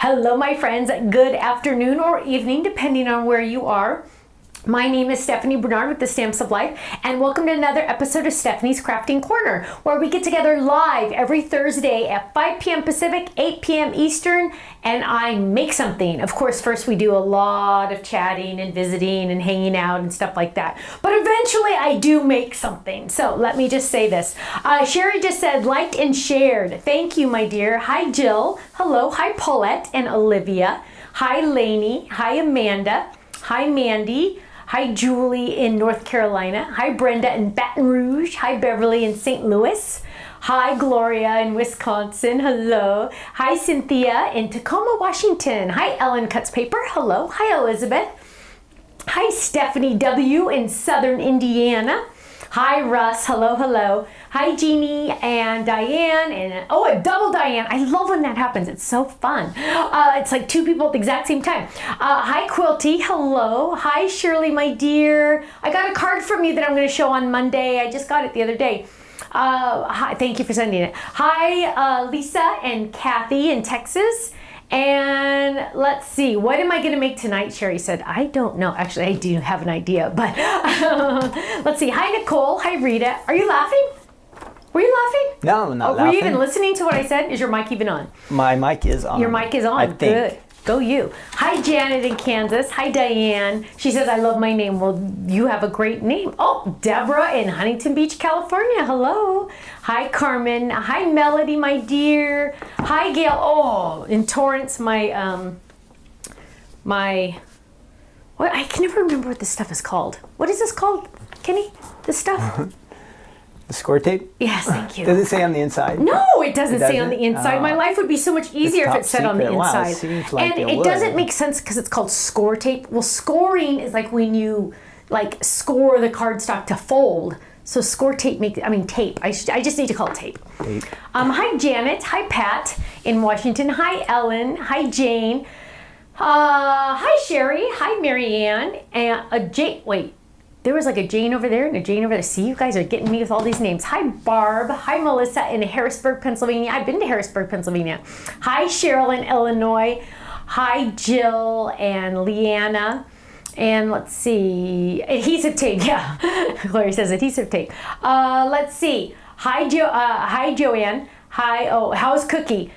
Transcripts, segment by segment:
Hello, my friends. Good afternoon or evening, depending on where you are. My name is Stephanie Bernard with the Stamps of Life, and welcome to another episode of Stephanie's Crafting Corner, where we get together live every Thursday at 5 p.m. Pacific, 8 p.m. Eastern, and I make something. Of course, first we do a lot of chatting and visiting and hanging out and stuff like that, but eventually I do make something. So let me just say this. Sherry just said, liked and shared. Thank you, my dear. Hi, Jill. Hello. Hi, Paulette and Olivia. Hi, Lainey. Hi, Amanda. Hi, Mandy. Hi, Julie in North Carolina. Hi, Brenda in Baton Rouge. Hi, Beverly in St. Louis. Hi, Gloria in Wisconsin. Hello. Hi, Cynthia in Tacoma, Washington. Hi, Ellen Cuts Paper. Hello. Hi, Elizabeth. Hi, Stephanie W. in Southern Indiana. Hi, Russ. Hello, hello. Hi, Jeannie and Diane. And oh, a double Diane. I love when that happens. It's so fun. It's like two people at the exact same time. Hi, Quilty. Hello. Hi, Shirley, my dear. I got a card from you that I'm going to show on Monday. I just got it the other day. Hi, thank you for sending it. Hi, Lisa and Kathy in Texas. And let's see, what am I going to make tonight? Sherry said, I don't know. Actually, I do have an idea, but let's see. Hi, Nicole. Hi, Rita. Are you laughing? Were you laughing? No, I'm not laughing. Were you even listening to what I said? Is your mic even on? My mic is on. Your mic is on. I think. Good. Go you. Hi, Janet in Kansas. Hi, Diane. She says, I love my name. Well, you have a great name. Oh, Deborah in Huntington Beach, California. Hello. Hi, Carmen. Hi, Melody, my dear. Hi, Gail. Oh, in Torrance, what? I can never remember what this stuff is called. What is this called, Kenny? This stuff? The score tape? Yes, thank you. Does it say on the inside? No, it doesn't say on the inside. My life would be so much easier if it said on the inside. Wow, it seems like and it doesn't make sense because it's called score tape. Well, scoring is like when you like score the cardstock to fold. So score tape tape. I just need to call it tape. Tape. Hi, Janet. Hi, Pat in Washington. Hi, Ellen. Hi, Jane. Hi, Sherry. Hi, Marianne. And Jane. Wait. There was like a Jane over there and a Jane over there. See, you guys are getting me with all these names. Hi, Barb. Hi, Melissa in Harrisburg, Pennsylvania. I've been to Harrisburg, Pennsylvania. Hi, Cheryl in Illinois. Hi, Jill and Leanna. And let's see, adhesive tape. Yeah, Gloria says adhesive tape. Let's see. Hi, Joanne. Hi. Oh, how's Cookie?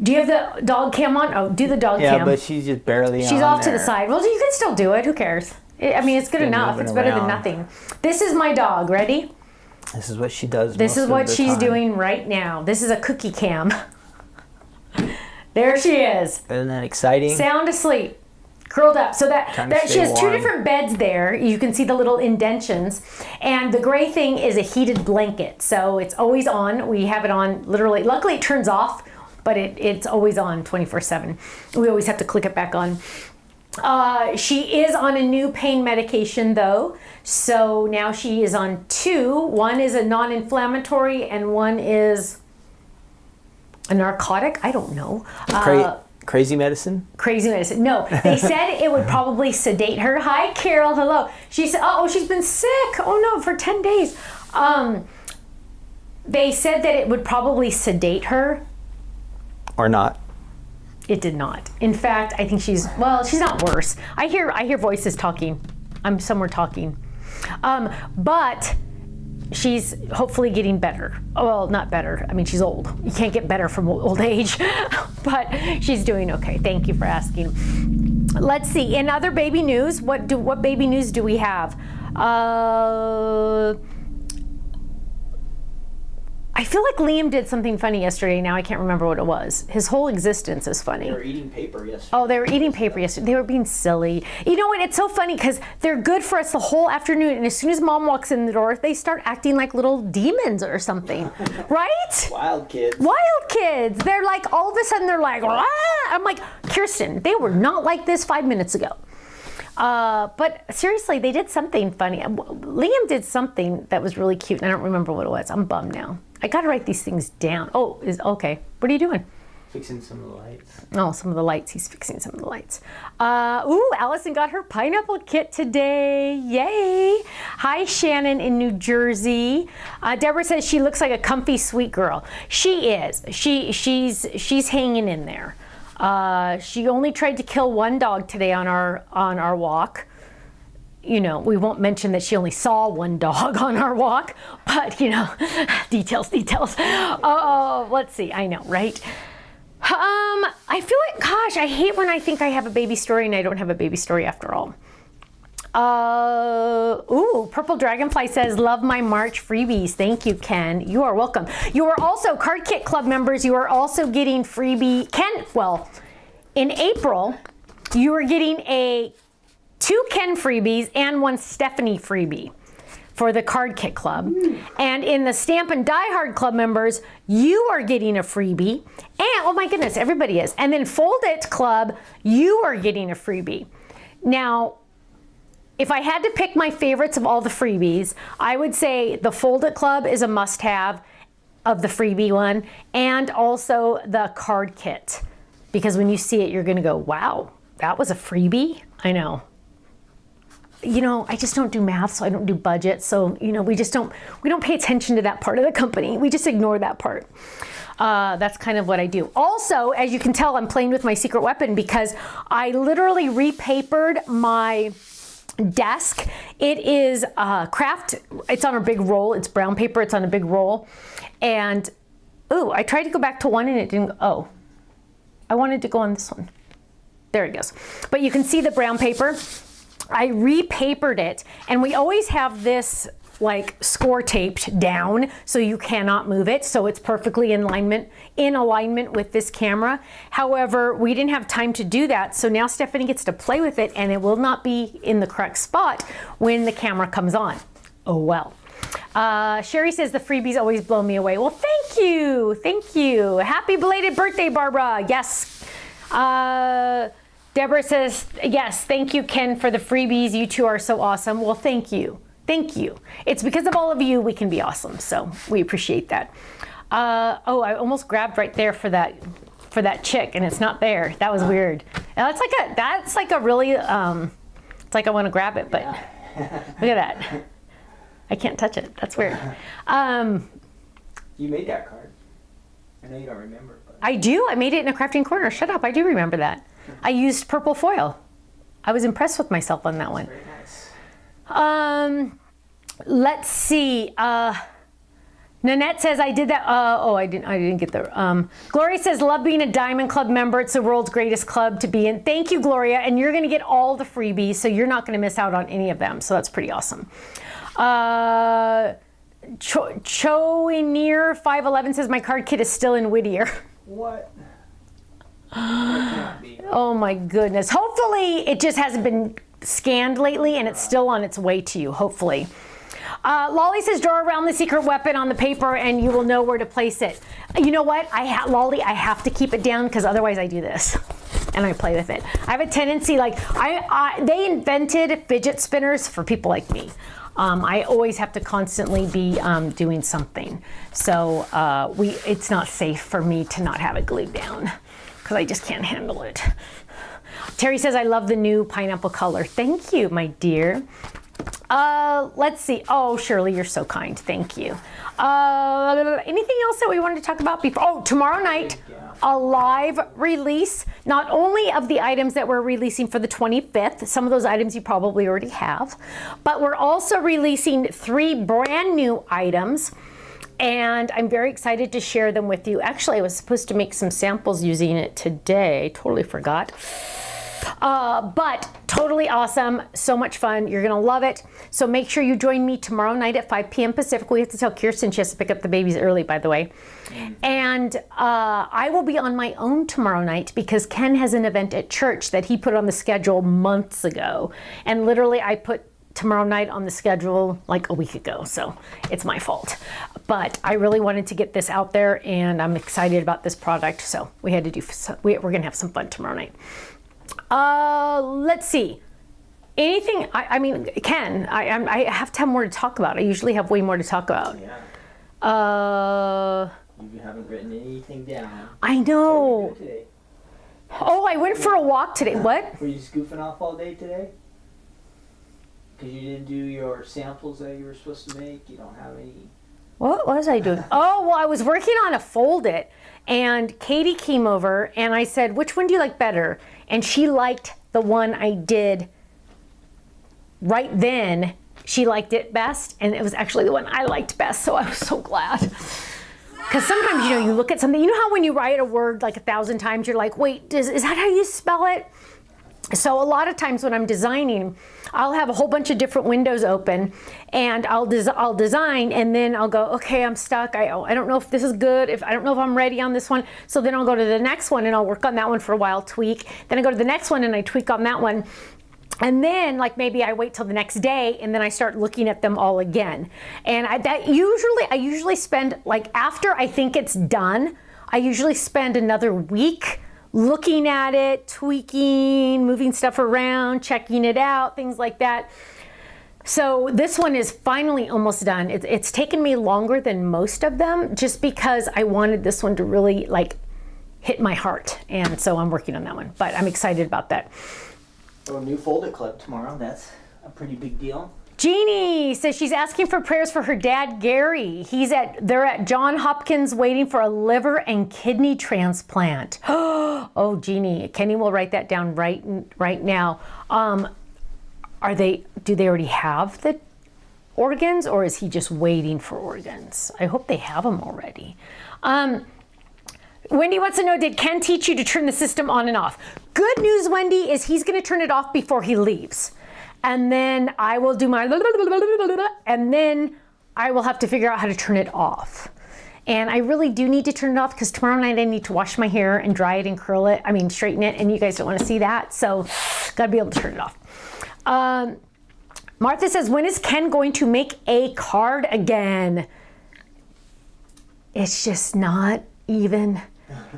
Do you have the dog cam on? Oh, do the dog cam. Yeah, but she's just barely on. She's off to there. the side. Well, you can still do it. Who cares? I mean, it's good enough. It's better than nothing. This is my dog. Ready? This is what she does. This is what she's doing right now. This is a cookie cam. There she is. Isn't that exciting? Sound asleep. Curled up. So that she has two different beds there. You can see the little indentions. And the gray thing is a heated blanket. So it's always on. We have it on literally. Luckily, it turns off, but it's always on 24/7. We always have to click it back on. She is on a new pain medication though, so now she is on two. One is a non-inflammatory and one is a narcotic. I don't know. Crazy medicine? Crazy medicine. No, they said it would probably sedate her. Hi, Carol. Hello. She said, oh, she's been sick. Oh no, for 10 days. They said that it would probably sedate her. Or not. It did not. In fact, I think she's not worse. I hear voices talking. I'm somewhere talking. But she's hopefully getting better. Well, not better. I mean, she's old. You can't get better from old age. But she's doing okay. Thank you for asking. Let's see. In other baby news, what baby news do we have? I feel like Liam did something funny yesterday. Now I can't remember what it was. His whole existence is funny. They were eating paper yesterday. Oh, they were eating paper yesterday. They were being silly. You know what? It's so funny because they're good for us the whole afternoon. And as soon as mom walks in the door, they start acting like little demons or something. Right? Wild kids. Wild kids. They're like, all of a sudden they're like, ah! I'm like, Kirsten, they were not like this 5 minutes ago. But seriously, they did something funny. Liam did something that was really cute. And I don't remember what it was. I'm bummed now. I got to write these things down. Oh, okay. What are you doing? Fixing some of the lights. Oh, some of the lights. He's fixing some of the lights. Ooh, Allison got her pineapple kit today. Yay. Hi, Shannon in New Jersey. Deborah says she looks like a comfy, sweet girl. She is. She's hanging in there. She only tried to kill one dog today on our walk. You know, we won't mention that she only saw one dog on our walk, but you know, details. Oh, let's see. I know, right? I feel like, gosh, I hate when I think I have a baby story and I don't have a baby story after all. Purple Dragonfly says, love my March freebies. Thank you, Ken. You are welcome. You are also, Card Kit Club members, you are also getting freebie. In April, you are getting 2 Ken freebies and 1 Stephanie freebie for the Card Kit Club. And in the Stampin' Die Hard Club members, you are getting a freebie. And, oh my goodness, everybody is. And then Fold It Club, you are getting a freebie. Now, if I had to pick my favorites of all the freebies, I would say the Fold It Club is a must-have of the freebie one, and also the Card Kit. Because when you see it, you're gonna go, wow, that was a freebie? I know. You know, I just don't do math, so I don't do budget. So, you know, we don't pay attention to that part of the company. We just ignore that part. That's kind of what I do. Also, as you can tell, I'm playing with my secret weapon because I literally repapered my desk. It is craft. It's on a big roll. It's brown paper. It's on a big roll. And, I tried to go back to one and it didn't. I wanted to go on this one. There it goes. But you can see the brown paper. I repapered it, and we always have this like score taped down so you cannot move it, so it's perfectly in alignment with this camera. However, we didn't have time to do that, so now Stephanie gets to play with it, and it will not be in the correct spot when the camera comes on. Oh well. Sherry says the freebies always blow me away. Well, thank you. Happy belated birthday, Barbara. Yes. Deborah says, yes, thank you, Ken, for the freebies. You two are so awesome. Well, thank you. It's because of all of you we can be awesome, so we appreciate that. I almost grabbed right there for that chick, and it's not there. That was weird. That's like a really, it's like I want to grab it, but look at that. I can't touch it. That's weird. You made that card. I know you don't remember. But... I do. I made it in a crafting corner. Shut up. I do remember that. I used purple foil. I was impressed with myself on that one. Very nice. Let's see. Nanette says I did that. I didn't get there. Gloria says, love being a Diamond Club member. It's the world's greatest club to be in. Thank you, Gloria. And you're going to get all the freebies, so you're not going to miss out on any of them. So that's pretty awesome. Choineer 511 says my card kit is still in Whittier. What? Oh my goodness. Hopefully it just hasn't been scanned lately and it's still on its way to you, hopefully. Lolly says draw around the secret weapon on the paper and you will know where to place it. You know what? Lolly, I have to keep it down because otherwise I do this and I play with it. I have a tendency, like, they invented fidget spinners for people like me. I always have to constantly be doing something. So it's not safe for me to not have it glued down because I just can't handle it. Terry says, I love the new pineapple color. Thank you, my dear. Let's see. Oh, Shirley, you're so kind. Thank you. Anything else that we wanted to talk about before? Oh, tomorrow night, a live release, not only of the items that we're releasing for the 25th, some of those items you probably already have, but we're also releasing 3 brand new items, and I'm very excited to share them with you. Actually, I was supposed to make some samples using it today. Totally forgot. But totally awesome, so much fun. You're gonna love it. So make sure you join me tomorrow night at 5 p.m. Pacific. We have to tell Kirsten she has to pick up the babies early, by the way. And I will be on my own tomorrow night because Ken has an event at church that he put on the schedule months ago. And literally I put tomorrow night on the schedule like a week ago, so it's my fault. But I really wanted to get this out there and I'm excited about this product, so we had to do, we're gonna have some fun tomorrow night. Let's see. Anything, I mean, Ken, I have to have more to talk about. I usually have way more to talk about. Yeah. You haven't written anything down. I know. What did you do today? Oh, I went for a walk today. What? Were you just goofing off all day today? Because you didn't do your samples that you were supposed to make? You don't have any What was I doing? Oh, well, I was working on a Fold It, and Katie came over, and I said, which one do you like better? And she liked the one I did right then. She liked it best, and it was actually the one I liked best, so I was so glad. Because sometimes, you know, you look at something, you know how when you write a word like 1,000 times, you're like, wait, is that how you spell it? So a lot of times when I'm designing, I'll have a whole bunch of different windows open, and I'll design, and then I'll go, okay, I'm stuck. I don't know if this is good. I don't know if I'm ready on this one. So then I'll go to the next one, and I'll work on that one for a while, tweak. Then I go to the next one, and I tweak on that one. And then, like, maybe I wait till the next day, and then I start looking at them all again. And I usually spend, like, after I think it's done, I usually spend another week looking at it, tweaking, moving stuff around, checking it out, things like that. So this one is finally almost done. It's taken me longer than most of them, just because I wanted this one to really, like, hit my heart. And so I'm working on that one, but I'm excited about that. Oh, new Fold It Club tomorrow. That's a pretty big deal. Jeannie says she's asking for prayers for her dad, Gary. They're at Johns Hopkins waiting for a liver and kidney transplant. Oh, Jeannie, Kenny will write that down right now. Do they already have the organs, or is he just waiting for organs? I hope they have them already. Wendy wants to know, did Ken teach you to turn the system on and off? Good news, Wendy, is he's going to turn it off before he leaves. And then I will do my, and then I will have to figure out how to turn it off. And I really do need to turn it off, because tomorrow night I need to wash my hair and dry it and curl it. I mean, straighten it, and you guys don't want to see that. So gotta be able to turn it off. Martha says, when is Ken going to make a card again? It's just not even.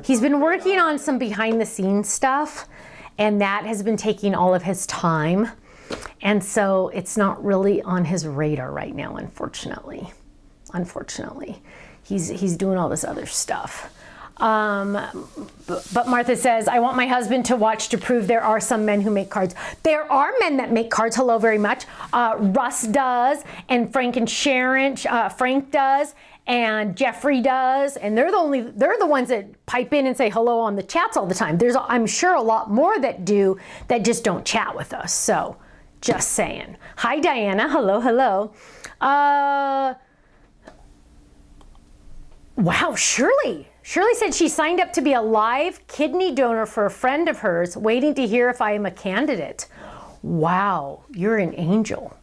He's been working on some behind the scenes stuff, and that has been taking all of his time. And so it's not really on his radar right now, unfortunately. He's doing all this other stuff. But Martha says, I want my husband to watch to prove there are some men who make cards. There are men that make cards. Hello very much. Russ does, and Frank and Sharon. Frank does, and Jeffrey does, and they're the ones that pipe in and say hello on the chats all the time. There's, I'm sure, a lot more that do, that just don't chat with us. So just saying. Hi, Diana. Hello. Wow, Shirley said she signed up to be a live kidney donor for a friend of hers, waiting to hear if I am a candidate. Wow, you're an angel.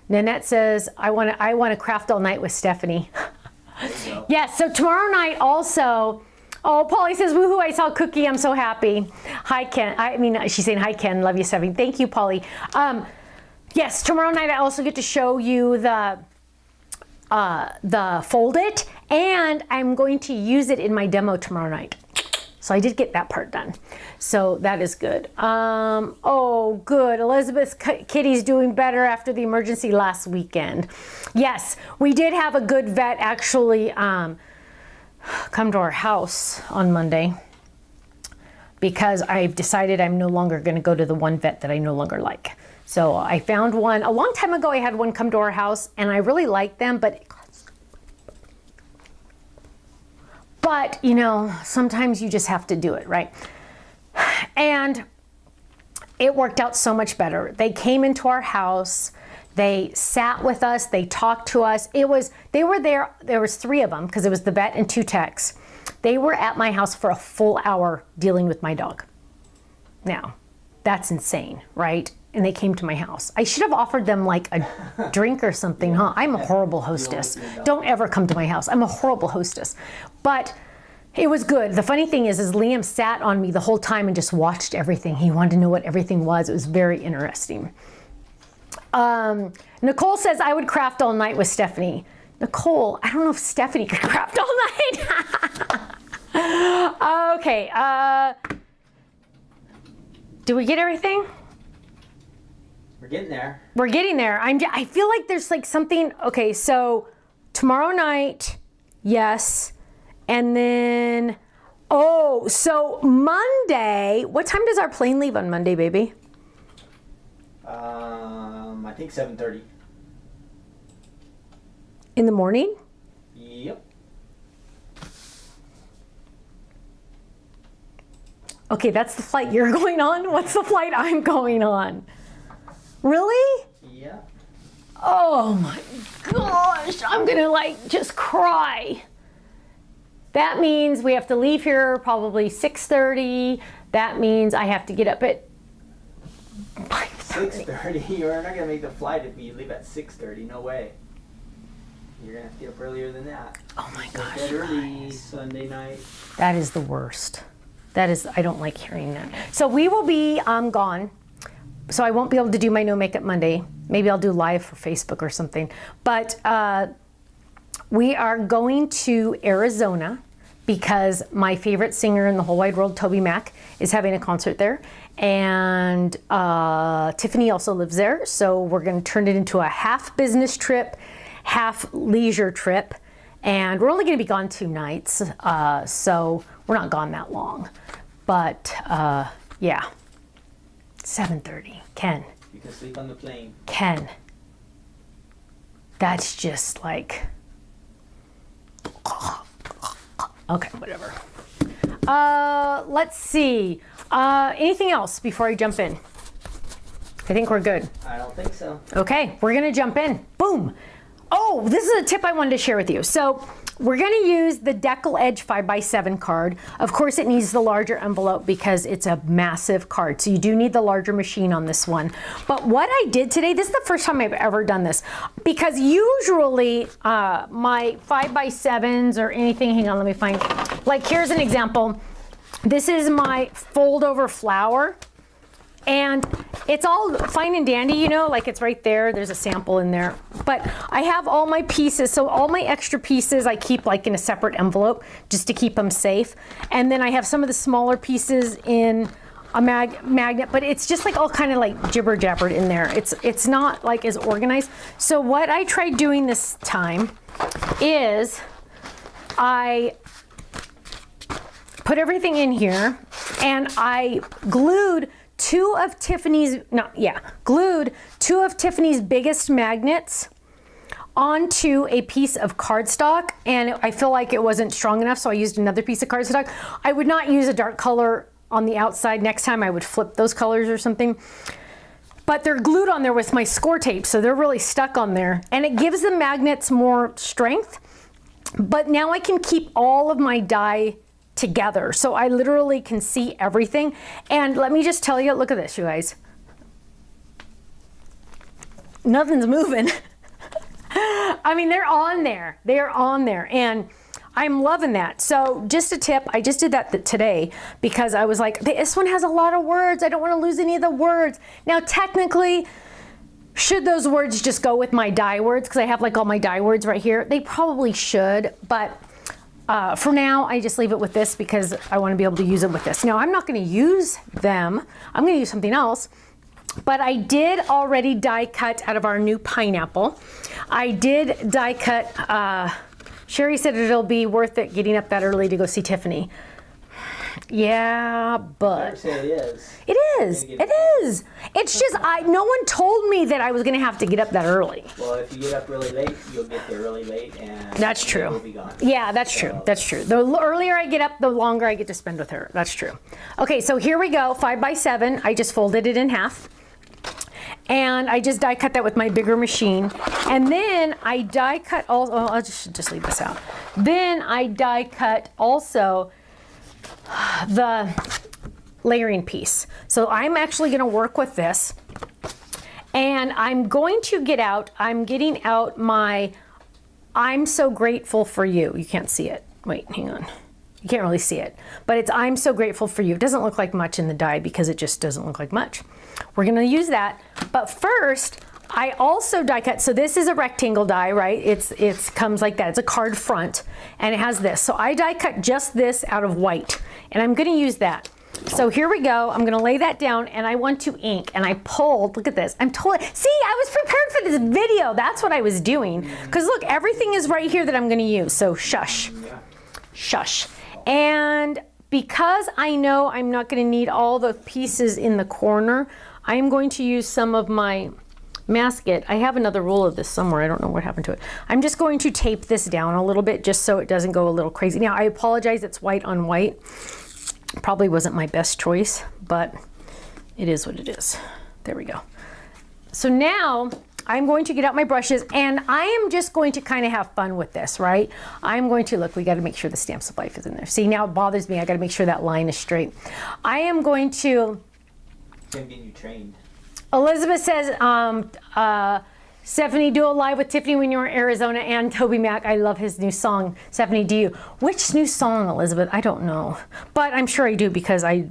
Nanette says, I want to craft all night with Stephanie. Yes, so tomorrow night also. Oh, Polly says, woohoo, I saw Cookie, I'm so happy. Hi, Ken. She's saying, hi, Ken, love you, Stephanie. Thank you, Polly. Yes, tomorrow night I also get to show you the Fold It, and I'm going to use it in my demo tomorrow night. So I did get that part done. So that is good. Oh, good. Elizabeth's kitty's doing better after the emergency last weekend. Yes, we did have a good vet actually come to our house on Monday, because I've decided I'm no longer going to go to the one vet that I no longer like. So I found one. A long time ago I had one come to our house, and I really liked them, but you know, sometimes you just have to do it, right? And it worked out so much better. They came into our house, they sat with us, they talked to us. They were there was 3 of them, because it was the vet and 2 techs. They were at my house for a full hour dealing with my dog. Now, that's insane, right? And they came to my house. I should have offered them like a drink or something, huh? I'm a horrible hostess. Don't ever come to my house. I'm a horrible hostess. But it was good. The funny thing is Liam sat on me the whole time and just watched everything. He wanted to know what everything was. It was very interesting. Nicole says, I would craft all night with Stephanie. Nicole, I don't know if Stephanie could craft all night. Okay. Did we get everything? We're getting there. We're getting there. I feel like there's like something. Okay, so tomorrow night, yes. And then, so Monday, what time does our plane leave on Monday, baby? I think 7:30. In the morning? Okay, that's the flight you're going on. What's the flight I'm going on? Really? Yeah. Oh my gosh, I'm gonna like just cry. That means we have to leave here probably 6:30. That means I have to get up at 5:30. 6:30? You're not gonna make the flight if you leave at 6:30. No way. You're gonna have to get up earlier than that. Oh my gosh. Get early Sunday night. That is the worst. That is, I don't like hearing that. So we will be gone. So I won't be able to do my No Makeup Monday. Maybe I'll do live for Facebook or something. But we are going to Arizona because my favorite singer in the whole wide world, Toby Mac, is having a concert there. And Tiffany also lives there. So we're going to turn it into a half business trip, half leisure trip. And we're only going to be gone 2 nights. So we're not gone that long. But yeah, 7:30. Ken. You can sleep on the plane. Ken. That's just like... Okay, whatever. Let's see. Anything else before I jump in? I think we're good. I don't think so. Okay, we're gonna jump in. Boom. Oh, this is a tip I wanted to share with you. So we're gonna use the Deckle Edge 5x7 card. Of course it needs the larger envelope because it's a massive card. So you do need the larger machine on this one. But what I did today, this is the first time I've ever done this, because usually my 5x7s or anything, hang on, let me find, like here's an example. This is my fold over flower. And it's all fine and dandy, you know, like it's right there. There's a sample in there. But I have all my pieces. So all my extra pieces I keep like in a separate envelope just to keep them safe. And then I have some of the smaller pieces in a magnet, but it's just like all kind of like jibber jabbered in there. It's not like as organized. So what I tried doing this time is I put everything in here and I glued glued 2 of Tiffany's biggest magnets onto a piece of cardstock, and I feel like it wasn't strong enough, so I used another piece of cardstock. I would not use a dark color on the outside. Next time I would flip those colors or something. But they're glued on there with my score tape, so they're really stuck on there. And it gives the magnets more strength. But now I can keep all of my die together. So I literally can see everything. And let me just tell you, look at this, you guys. Nothing's moving. I mean, they're on there. They're on there. And I'm loving that. So just a tip, I just did that today because I was like, this one has a lot of words. I don't want to lose any of the words. Now, technically, should those words just go with my die words? Because I have like all my die words right here. They probably should, but for now, I just leave it with this because I want to be able to use it with this. Now, I'm not going to use them. I'm going to use something else. But I did already die cut out of our new pineapple. I did die cut. Sherry said it'll be worth it getting up that early to go see Tiffany. Yeah, but it is. It is. It is. It's just no one told me that I was going to have to get up that early. Well, if you get up really late, you'll get there really late, and that's true. Will be gone. Yeah, that's true. That's true. The earlier I get up, the longer I get to spend with her. That's true. Okay, so here we go. 5x7. I just folded it in half. And I just die cut that with my bigger machine. And then I die cut also, well, I'll just leave this out. Then I die cut also the layering piece. So I'm actually gonna work with this. And I'm going to I'm getting out my I'm So Grateful for You. You can't see it. Wait, hang on. You can't really see it. But it's I'm So Grateful for You. It doesn't look like much in the die because it just doesn't look like much. We're gonna use that. But first, I also die cut. So this is a rectangle die, right? It comes like that. It's a card front and it has this. So I die cut just this out of white and I'm gonna use that. So here we go. I'm gonna lay that down and I want to ink and I pulled, look at this. See, I was prepared for this video. That's what I was doing. Because look, everything is right here that I'm gonna use. So shush, shush. And because I know I'm not gonna need all the pieces in the corner, I am going to use some of my masket. I have another roll of this somewhere. I don't know what happened to it. I'm just going to tape this down a little bit just so it doesn't go a little crazy. Now, I apologize, it's white on white, Probably wasn't my best choice, but it is what it is. There we go. So now I'm going to get out my brushes, and I am just going to kind of have fun with this, right? I'm going to, look, we got to make sure the Stamps of Life is in there. See, now it bothers me. I got to make sure that line is straight. I am going to... Can get you trained. Elizabeth says, Stephanie, do a live with Tiffany when you're in Arizona, and Toby Mac. I love his new song. Stephanie, do you? Which new song, Elizabeth? I don't know. But I'm sure I do because I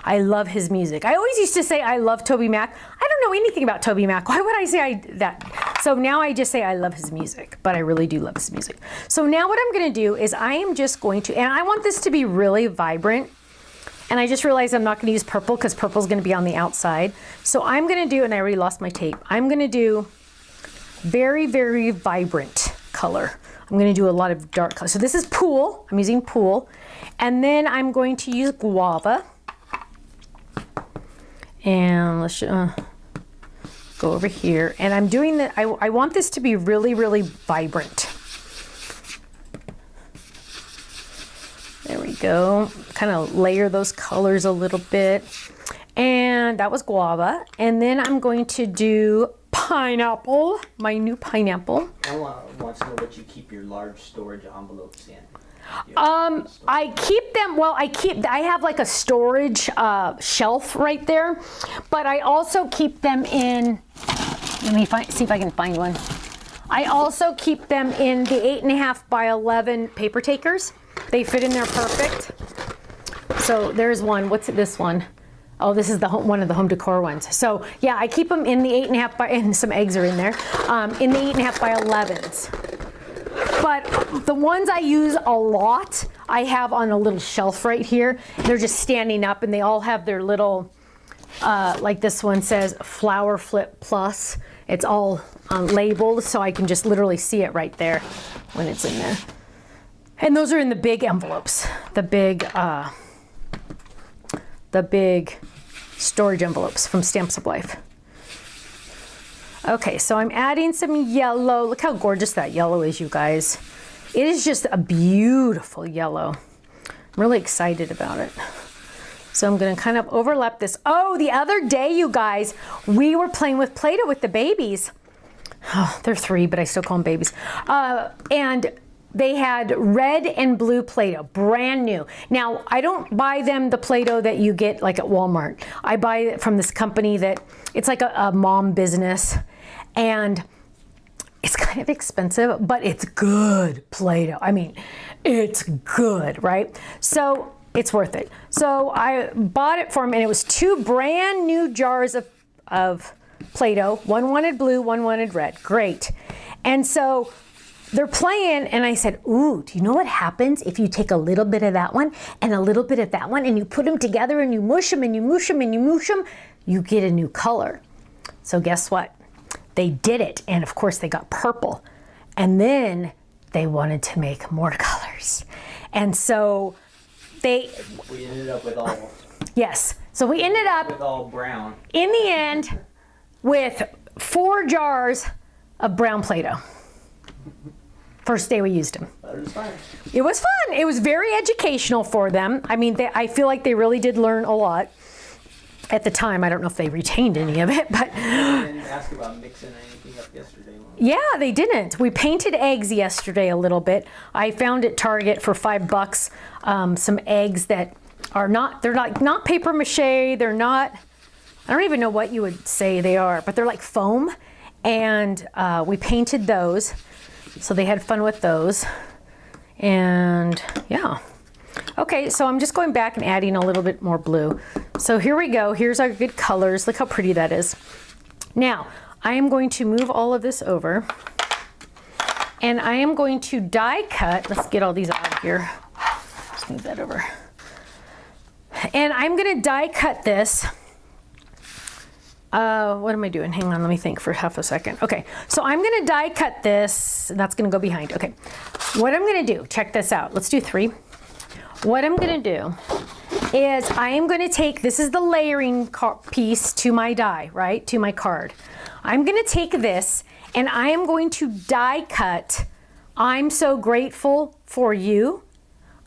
love his music. I always used to say I love Toby Mac. I don't know anything about Toby Mac. Why would I say that? So now I just say I love his music, but I really do love his music. So now what I'm going to do is I am just going to, and I want this to be really vibrant. And I just realized I'm not going to use purple because purple is going to be on the outside. So I'm going to do, and I already lost my tape, I'm going to do very, very vibrant color. I'm going to do a lot of dark color. So this is Pool. I'm using Pool. And then I'm going to use Guava. And let's go over here. And I'm doing that. I want this to be really, really vibrant. There we go. Kind of layer those colors a little bit. And that was Guava. And then I'm going to do Pineapple, my new Pineapple. I want to know what you keep your large storage envelopes in. I keep them, well, I have like a storage shelf right there, but I also keep them in, let me see if I can find one. I also keep them in the 8.5 by 11 paper takers. They fit in there perfect. So there's one. What's this one? Oh, this is one of the home decor ones. So yeah, I keep them in the 8.5 by, and some eggs are in there, in the 8.5 by 11s. But the ones I use a lot, I have on a little shelf right here. They're just standing up, and they all have their little, like this one says Flower Flip Plus. It's all labeled, so I can just literally see it right there when it's in there. And those are in the big envelopes, the big storage envelopes from Stamps of Life. Okay, so I'm adding some yellow. Look how gorgeous that yellow is, you guys. It is just a beautiful yellow. I'm really excited about it. So I'm gonna kind of overlap this. Oh, the other day, you guys, we were playing with Play-Doh with the babies. Oh, they're 3, but I still call them babies. And they had red and blue Play-Doh, brand new. Now, I don't buy them the Play-Doh that you get like at Walmart. I buy it from this company that, it's like a mom business, and it's kind of expensive, but it's good Play-Doh. I mean, it's good, right? So it's worth it. So I bought it for them, and it was 2 brand new jars of Play-Doh. One wanted blue, one wanted red. Great. And so they're playing, and I said, ooh, do you know what happens if you take a little bit of that one and a little bit of that one, and you put them together, and you mush them, and you mush them, and you mush them, you get a new color. So guess what? They did it, and of course they got purple. And then they wanted to make more colors. And so we ended up with all... Yes. So we ended up... with all brown. In the end, with 4 jars of brown Play-Doh. First day we used them. But it was fun. It was fun. It was very educational for them. I mean, I feel like they really did learn a lot. At the time, I don't know if they retained any of it, but... I didn't ask about mixing anything up yesterday. Yeah, they didn't. We painted eggs yesterday a little bit. I found at Target for $5 some eggs that are they're like not paper mache, they're not, I don't even know what you would say they are, but they're like foam. And we painted those. So they had fun with those. And yeah. Okay, so I'm just going back and adding a little bit more blue. So here we go. Here's our good colors. Look how pretty that is. Now, I am going to move all of this over. And I am going to die cut. Let's get all these out of here. Let's move that over. And I'm going to die cut this. What am I doing? Hang on, let me think for half a second. Okay, so I'm gonna die cut this. That's gonna go behind. Okay, what I'm gonna do, check this out. Let's do 3. What I'm gonna do is I am gonna take, this is the layering piece to my die, right? To my card. I'm gonna take this and I am going to die cut I'm So Grateful for You.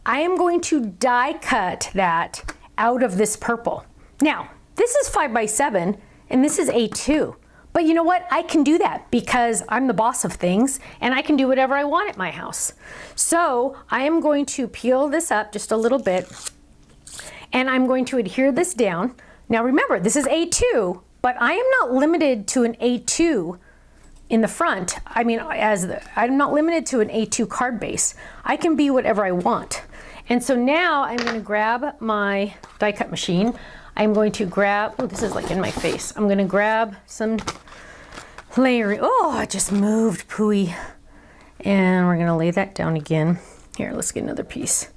I am going to die cut that out of this purple. Now, this is 5x7 and this is A2. But you know what? I can do that because I'm the boss of things and I can do whatever I want at my house. So I am going to peel this up just a little bit and I'm going to adhere this down. Now remember, this is A2, but I am not limited to an A2 in the front. I mean, I'm not limited to an A2 card base. I can be whatever I want. And so now I'm going to grab my die cut machine. I'm going to grab, oh, this is like in my face. I'm going to grab some layering. Oh, it just moved, pooey. And we're going to lay that down again. Here, let's get another piece.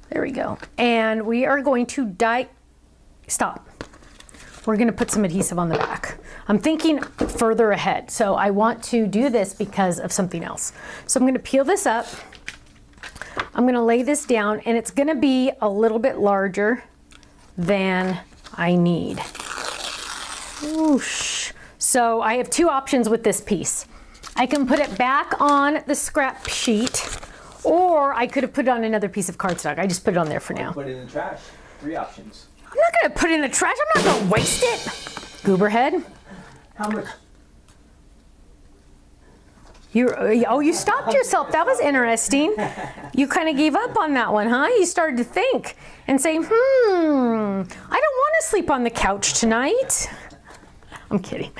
There we go. And we are going to stop. We're going to put some adhesive on the back. I'm thinking further ahead. So I want to do this because of something else. So I'm going to peel this up. I'm going to lay this down and it's going to be a little bit larger than I need. Whoosh. So I have two options with this piece. I can put it back on the scrap sheet, or I could have put it on another piece of cardstock. I just put it on there for now. Put it in the trash. 3 options. I'm not going to put it in the trash. I'm not going to waste it. Gooberhead. How much? You stopped yourself. That was interesting. You kind of gave up on that one, huh? You started to think and say, I don't want to sleep on the couch tonight. I'm kidding.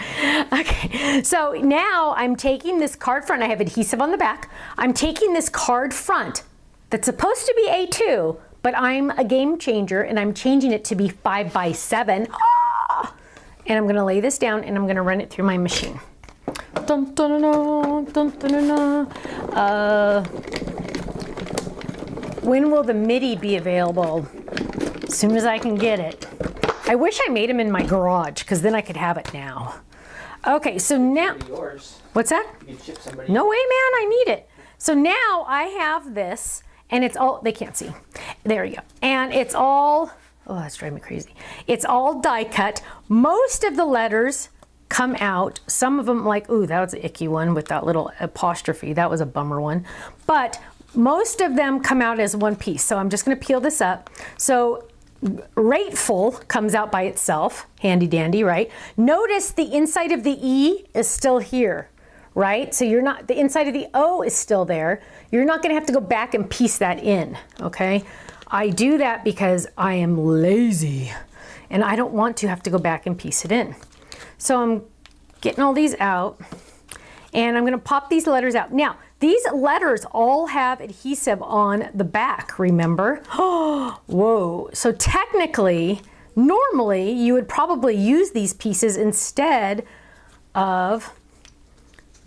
Okay, so now I'm taking this card front. I have adhesive on the back. I'm taking this card front that's supposed to be A2, but I'm a game changer and I'm changing it to be 5x7. And I'm gonna lay this down and I'm gonna run it through my machine. Dun, dun, dun, dun, dun, dun, dun. When will the MIDI be available? As soon as I can get it. I wish I made them in my garage because then I could have it now. Okay, so now, Yours. What's that? You can ship somebody. No way, man, I need it. So now I have this and it's all, they can't see. There you go. And it's all, oh, that's driving me crazy. It's all die cut. Most of the letters come out. Some of them like, ooh, that was an icky one with that little apostrophe. That was a bummer one. But most of them come out as one piece. So I'm just gonna peel this up. So Grateful comes out by itself, handy dandy, right? Notice the inside of the E is still here, right? So you're not, the inside of the O is still there. You're not gonna have to go back and piece that in, okay? I do that because I am lazy and I don't want to have to go back and piece it in. So I'm getting all these out and I'm gonna pop these letters out. Now, these letters all have adhesive on the back, remember? Oh, whoa. So technically, normally you would probably use these pieces instead of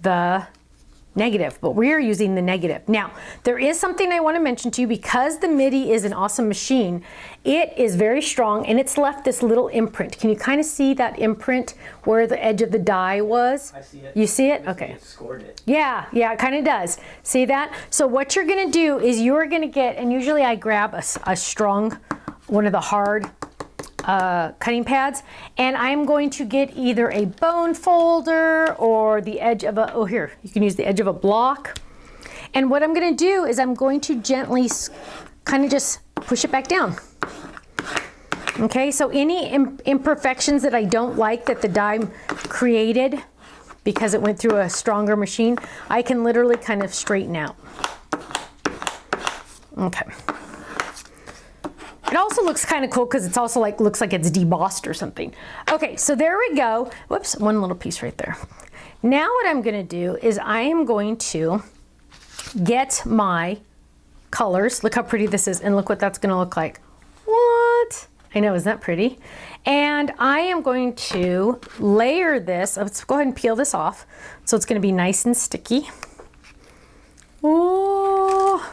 the negative, but we're using the negative. Now, there is something I want to mention to you. Because the MIDI is an awesome machine, it is very strong and it's left this little imprint. Can you kind of see that imprint where the edge of the die was? I see it. You see it? Okay. It scored it. Yeah, it kind of does. See that? So what you're going to do is you're going to get, and usually I grab a strong, one of the hard cutting pads, and I'm going to get either a bone folder or the edge of a, oh here, you can use the edge of a block. And what I'm going to do is I'm going to gently kind of just push it back down. Okay, so any imperfections that I don't like that the die created because it went through a stronger machine, I can literally kind of straighten out. Okay. It also looks kind of cool because it's also like, looks like it's debossed or something. Okay, so there we go. Whoops, one little piece right there. Now what I'm gonna do is I am going to get my colors. Look how pretty this is, and look what that's gonna look like. What? I know, isn't that pretty? And I am going to layer this. Let's go ahead and peel this off. So it's gonna be nice and sticky. Oh,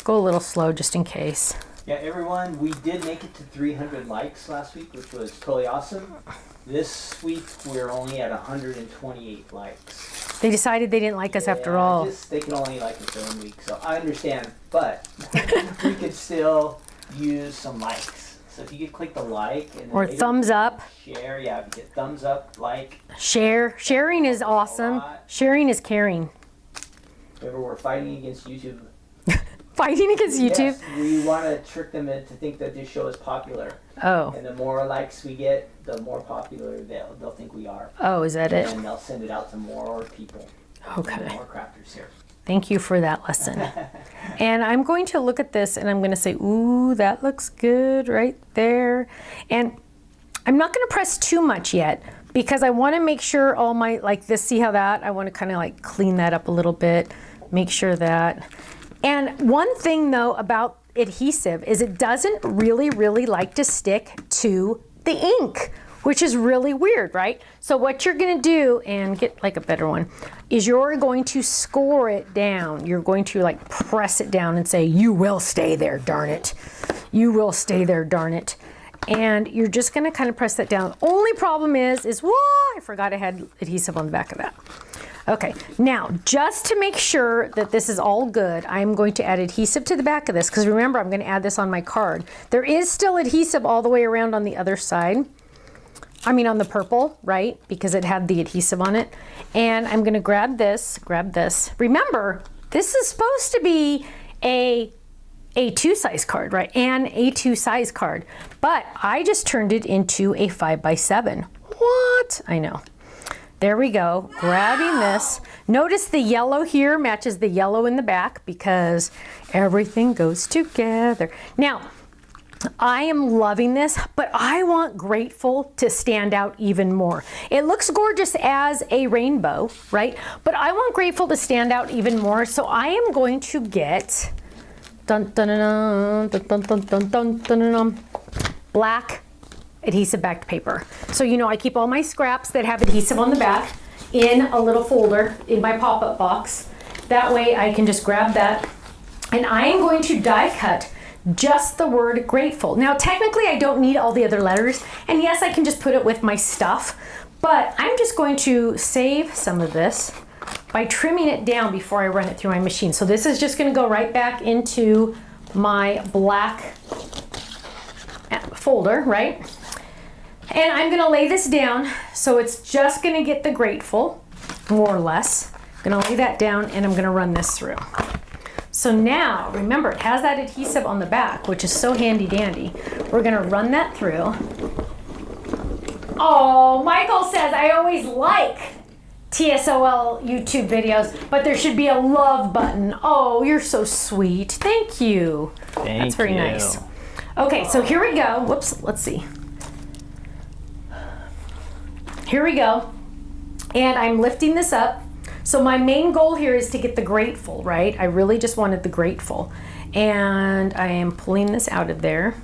go a little slow just in case. Yeah, everyone, we did make it to 300 likes last week, which was totally awesome. This week, we're only at 128 likes. They decided they didn't like us after all. They can only like us their own week, so I understand. But we could still use some likes. So if you could click the like and or thumbs up. Share, yeah, if you get thumbs up, like. Share. Sharing is awesome. Sharing is caring. Remember, we're fighting against YouTube. Fighting against YouTube? Yes, we want to trick them into think that this show is popular. Oh. And the more likes we get, the more popular they'll think we are. Oh, is that it? And they'll send it out to more people. Okay. More crafters here. Thank you for that lesson. And I'm going to look at this and I'm going to say, ooh, that looks good right there. And I'm not going to press too much yet because I want to make sure all my, like this, see how that? I want to kind of like clean that up a little bit, make sure that. And one thing though about adhesive is it doesn't really like to stick to the ink, which is really weird, right? So what you're gonna do, and get like a better one, is you're going to score it down. You're going to like press it down and say, you will stay there, darn it. You will stay there, darn it. And you're just gonna kind of press that down. Only problem is whoa, I forgot I had adhesive on the back of that. Okay, now just to make sure that this is all good, I'm going to add adhesive to the back of this because remember, I'm going to add this on my card. There is still adhesive all the way around on the other side. I mean on the purple, right? Because it had the adhesive on it. And I'm going to grab this. Remember, this is supposed to be a A2 size card, right? An A2 size card. But I just turned it into a 5x7. What? I know. There we go, grabbing this. Notice the yellow here matches the yellow in the back because everything goes together. Now, I am loving this, but I want Grateful to stand out even more. It looks gorgeous as a rainbow, right? But I want Grateful to stand out even more, so I am going to get black adhesive backed paper. So you know I keep all my scraps that have adhesive on the back in a little folder in my pop-up box. That way I can just grab that and I am going to die cut just the word Grateful. Now technically I don't need all the other letters and yes I can just put it with my stuff, but I'm just going to save some of this by trimming it down before I run it through my machine. So this is just going to go right back into my black folder, right? And I'm gonna lay this down so it's just gonna get the Grateful, more or less. I'm gonna lay that down and I'm gonna run this through. So now, remember, it has that adhesive on the back, which is so handy dandy. We're gonna run that through. Oh, Michael says, I always like TSOL YouTube videos, but there should be a love button. Oh, you're so sweet. Thank you. That's very nice. Okay, so here we go. Whoops, let's see. Here we go, and I'm lifting this up. So my main goal here is to get the Grateful, right? I really just wanted the Grateful. And I am pulling this out of there.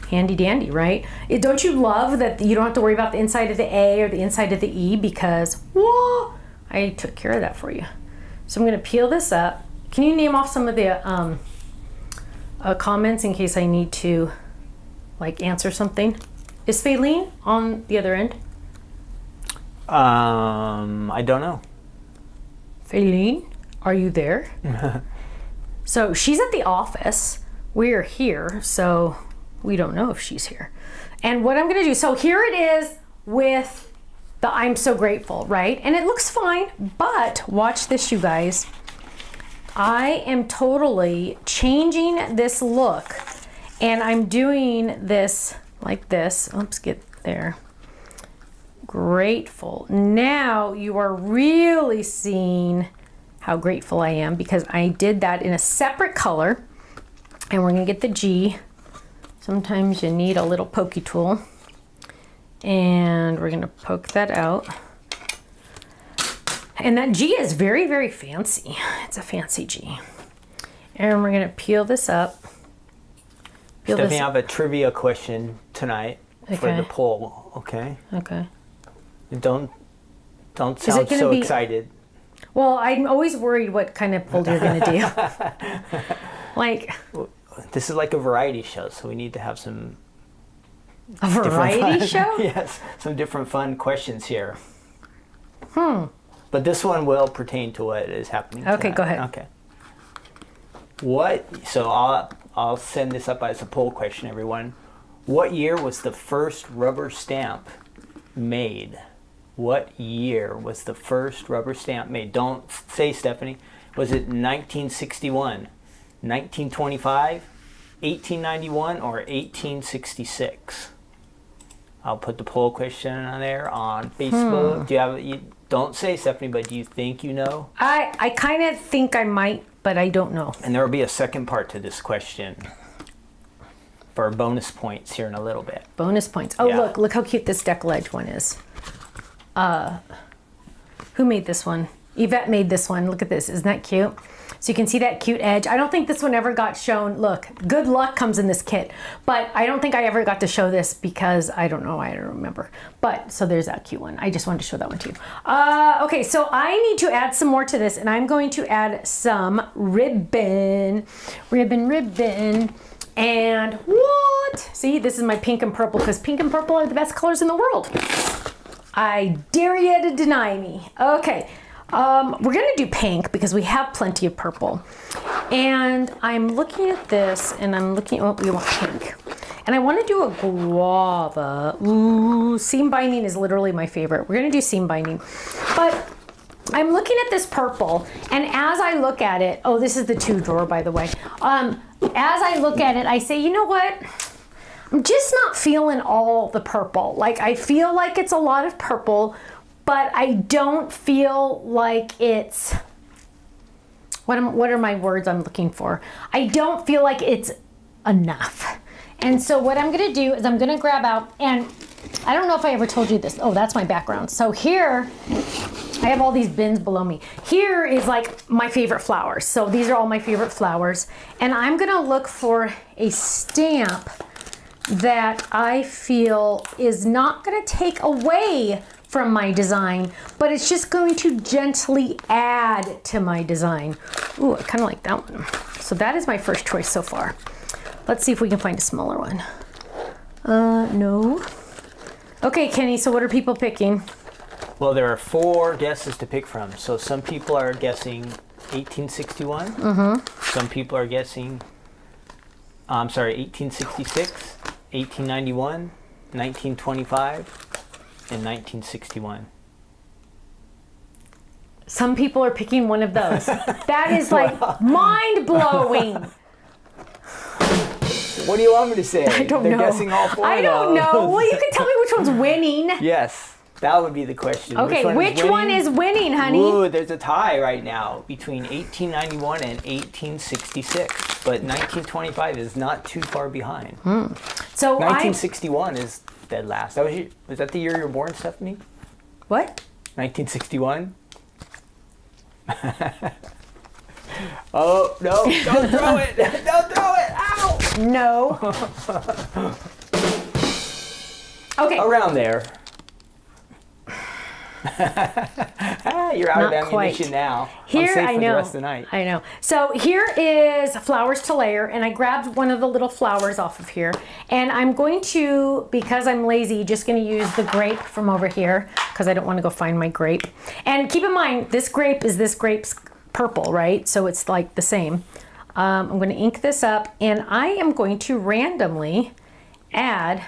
Handy dandy, right? Don't you love that you don't have to worry about the inside of the A or the inside of the E because, whoa, I took care of that for you. So I'm gonna peel this up. Can you name off some of the comments in case I need to like answer something? Is Faylene on the other end? I don't know. Faylene, are you there? So she's at the office. We're here, so we don't know if she's here. And what I'm gonna do, so here it is with the I'm so grateful, right? And it looks fine, but watch this, you guys. I am totally changing this look and I'm doing this like this. Oops, get there. Grateful. Now you are really seeing how grateful I am because I did that in a separate color and we're gonna get the G. Sometimes you need a little pokey tool and we're gonna poke that out. And that G is very, very fancy. It's a fancy G. And we're gonna peel this up. Stephanie, I have a trivia question tonight for the poll, okay? Okay. Don't sound so excited. Well, I'm always worried what kind of poll you're gonna do. Like, this is like a variety show, so we need to have some a variety show? Yes, some different fun questions here. But this one will pertain to what is happening tonight. Okay, go ahead. Okay. So I'll send this up as a poll question, everyone. What year was the first rubber stamp made? What year was the first rubber stamp made? Don't say, Stephanie. Was it 1961, 1925, 1891, or 1866? I'll put the poll question on there on Facebook. Do you have? You don't say, Stephanie, but do you think you know? I kind of think I might, but I don't know. And there will be a second part to this question for bonus points here in a little bit. Bonus points. Oh, Yeah. look how cute this Deckle edge one is. Who made this one? Yvette made this one. Look at this. Isn't that cute? So you can see that cute edge. I don't think this one ever got shown. Look, Good Luck comes in this kit, but I don't think I ever got to show this because I don't know. I don't remember. But so there's that cute one. I just wanted to show that one to you. Okay, so I need to add some more to this, and I'm going to add some ribbon. And what? See, this is my pink and purple because pink and purple are the best colors in the world. I dare you to deny me. Okay. We're gonna do pink because we have plenty of purple. And I'm looking at this and I'm looking at what we want pink. And I want to do a guava. Ooh, seam binding is literally my favorite. We're gonna do seam binding. But I'm looking at this purple, and as I look at it, oh, this is the 2 drawer, by the way. As I look at it, I say, you know what? I'm just not feeling all the purple. Like, I feel like it's a lot of purple, but I don't feel like it's, what are my words I'm looking for? I don't feel like it's enough. And so what I'm gonna do is I'm gonna grab out, and I don't know if I ever told you this. Oh, that's my background. So here, I have all these bins below me. Here is like my favorite flowers. So these are all my favorite flowers. And I'm gonna look for a stamp that I feel is not gonna take away from my design, but it's just going to gently add to my design. Ooh, I kind of like that one. So that is my first choice so far. Let's see if we can find a smaller one. No. Okay, Kenny, so what are people picking? Well, there are 4 guesses to pick from. So some people are guessing 1861. Some people are guessing, 1866, 1891, 1925, and 1961. Some people are picking one of those. That is like mind-blowing. What do you want me to say? I don't know. They're guessing all 4 I of don't know. those. Well, you can tell me which one's winning. Yes, that would be the question. Okay, which one is winning, honey? Ooh, there's a tie right now between 1891 and 1866, but 1925 is not too far behind. So 1961 is dead last. Was that the year you were born, Stephanie? What? 1961? Oh, no, don't throw it! Don't throw it! Ow! No. Okay. Around there. You're out Not of ammunition quite. now. Here, I'm safe I for know. the rest of the night. I know. So here is flowers to layer, and I grabbed one of the little flowers off of here, and I'm going to, because I'm lazy, just going to use the grape from over here because I don't want to go find my grape. And keep in mind, this grape is this grape's purple, right? So it's like the same. I'm going to ink this up, and I am going to randomly add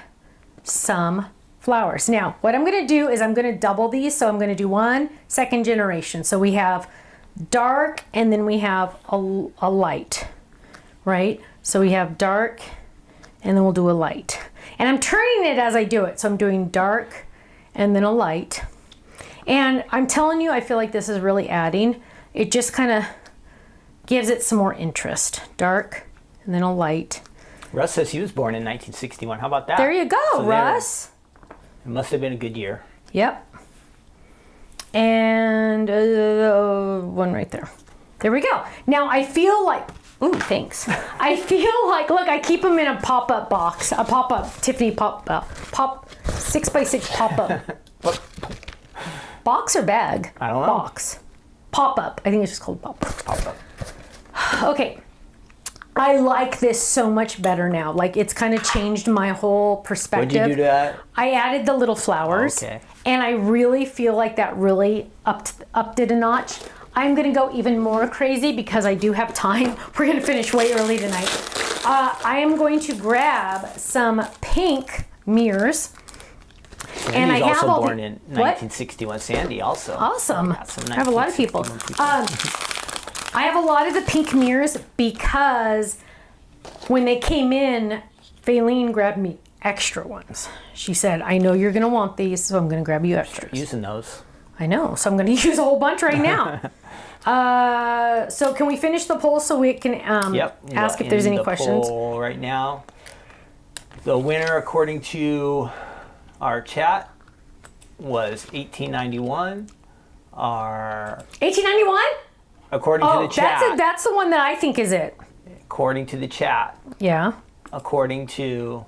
some flowers. Now, what I'm going to do is I'm going to double these. So I'm going to do 1 second generation. So we have dark and then we have a light, right? So we have dark and then we'll do a light. And I'm turning it as I do it. So I'm doing dark and then a light. And I'm telling you, I feel like this is really adding. It just kind of gives it some more interest. Dark and then a light. Russ says he was born in 1961. How about that? There you go, So Russ. It must have been a good year. Yep. And one right there. There we go. Now I feel like, ooh, thanks. I feel like, look, I keep them in a pop-up box, a pop-up Tiffany pop 6x6 pop-up. Box or bag? I don't know. Box. Pop-up. I think it's just called pop-up. Pop-up. Okay. I like this so much better now. Like, it's kind of changed my whole perspective. What'd you do to that? I added the little flowers. Okay. And I really feel like that really upped it a notch. I'm gonna go even more crazy because I do have time. We're gonna finish way early tonight. I am going to grab some pink mirrors. And I have also all born in 1961. Sandy also. Awesome. Got some I have a lot of people. 1961 I have a lot of the pink mirrors because when they came in, Faylene grabbed me extra ones. She said, I know you're going to want these, so I'm going to grab you extras. Using those. I know, so I'm going to use a whole bunch right now. So can we finish the poll so we can ask if there's any questions? Poll right now. The winner, according to our chat, was 1891. Our 1891? according to the chat. That's the one that I think is it. According to the chat. Yeah. According to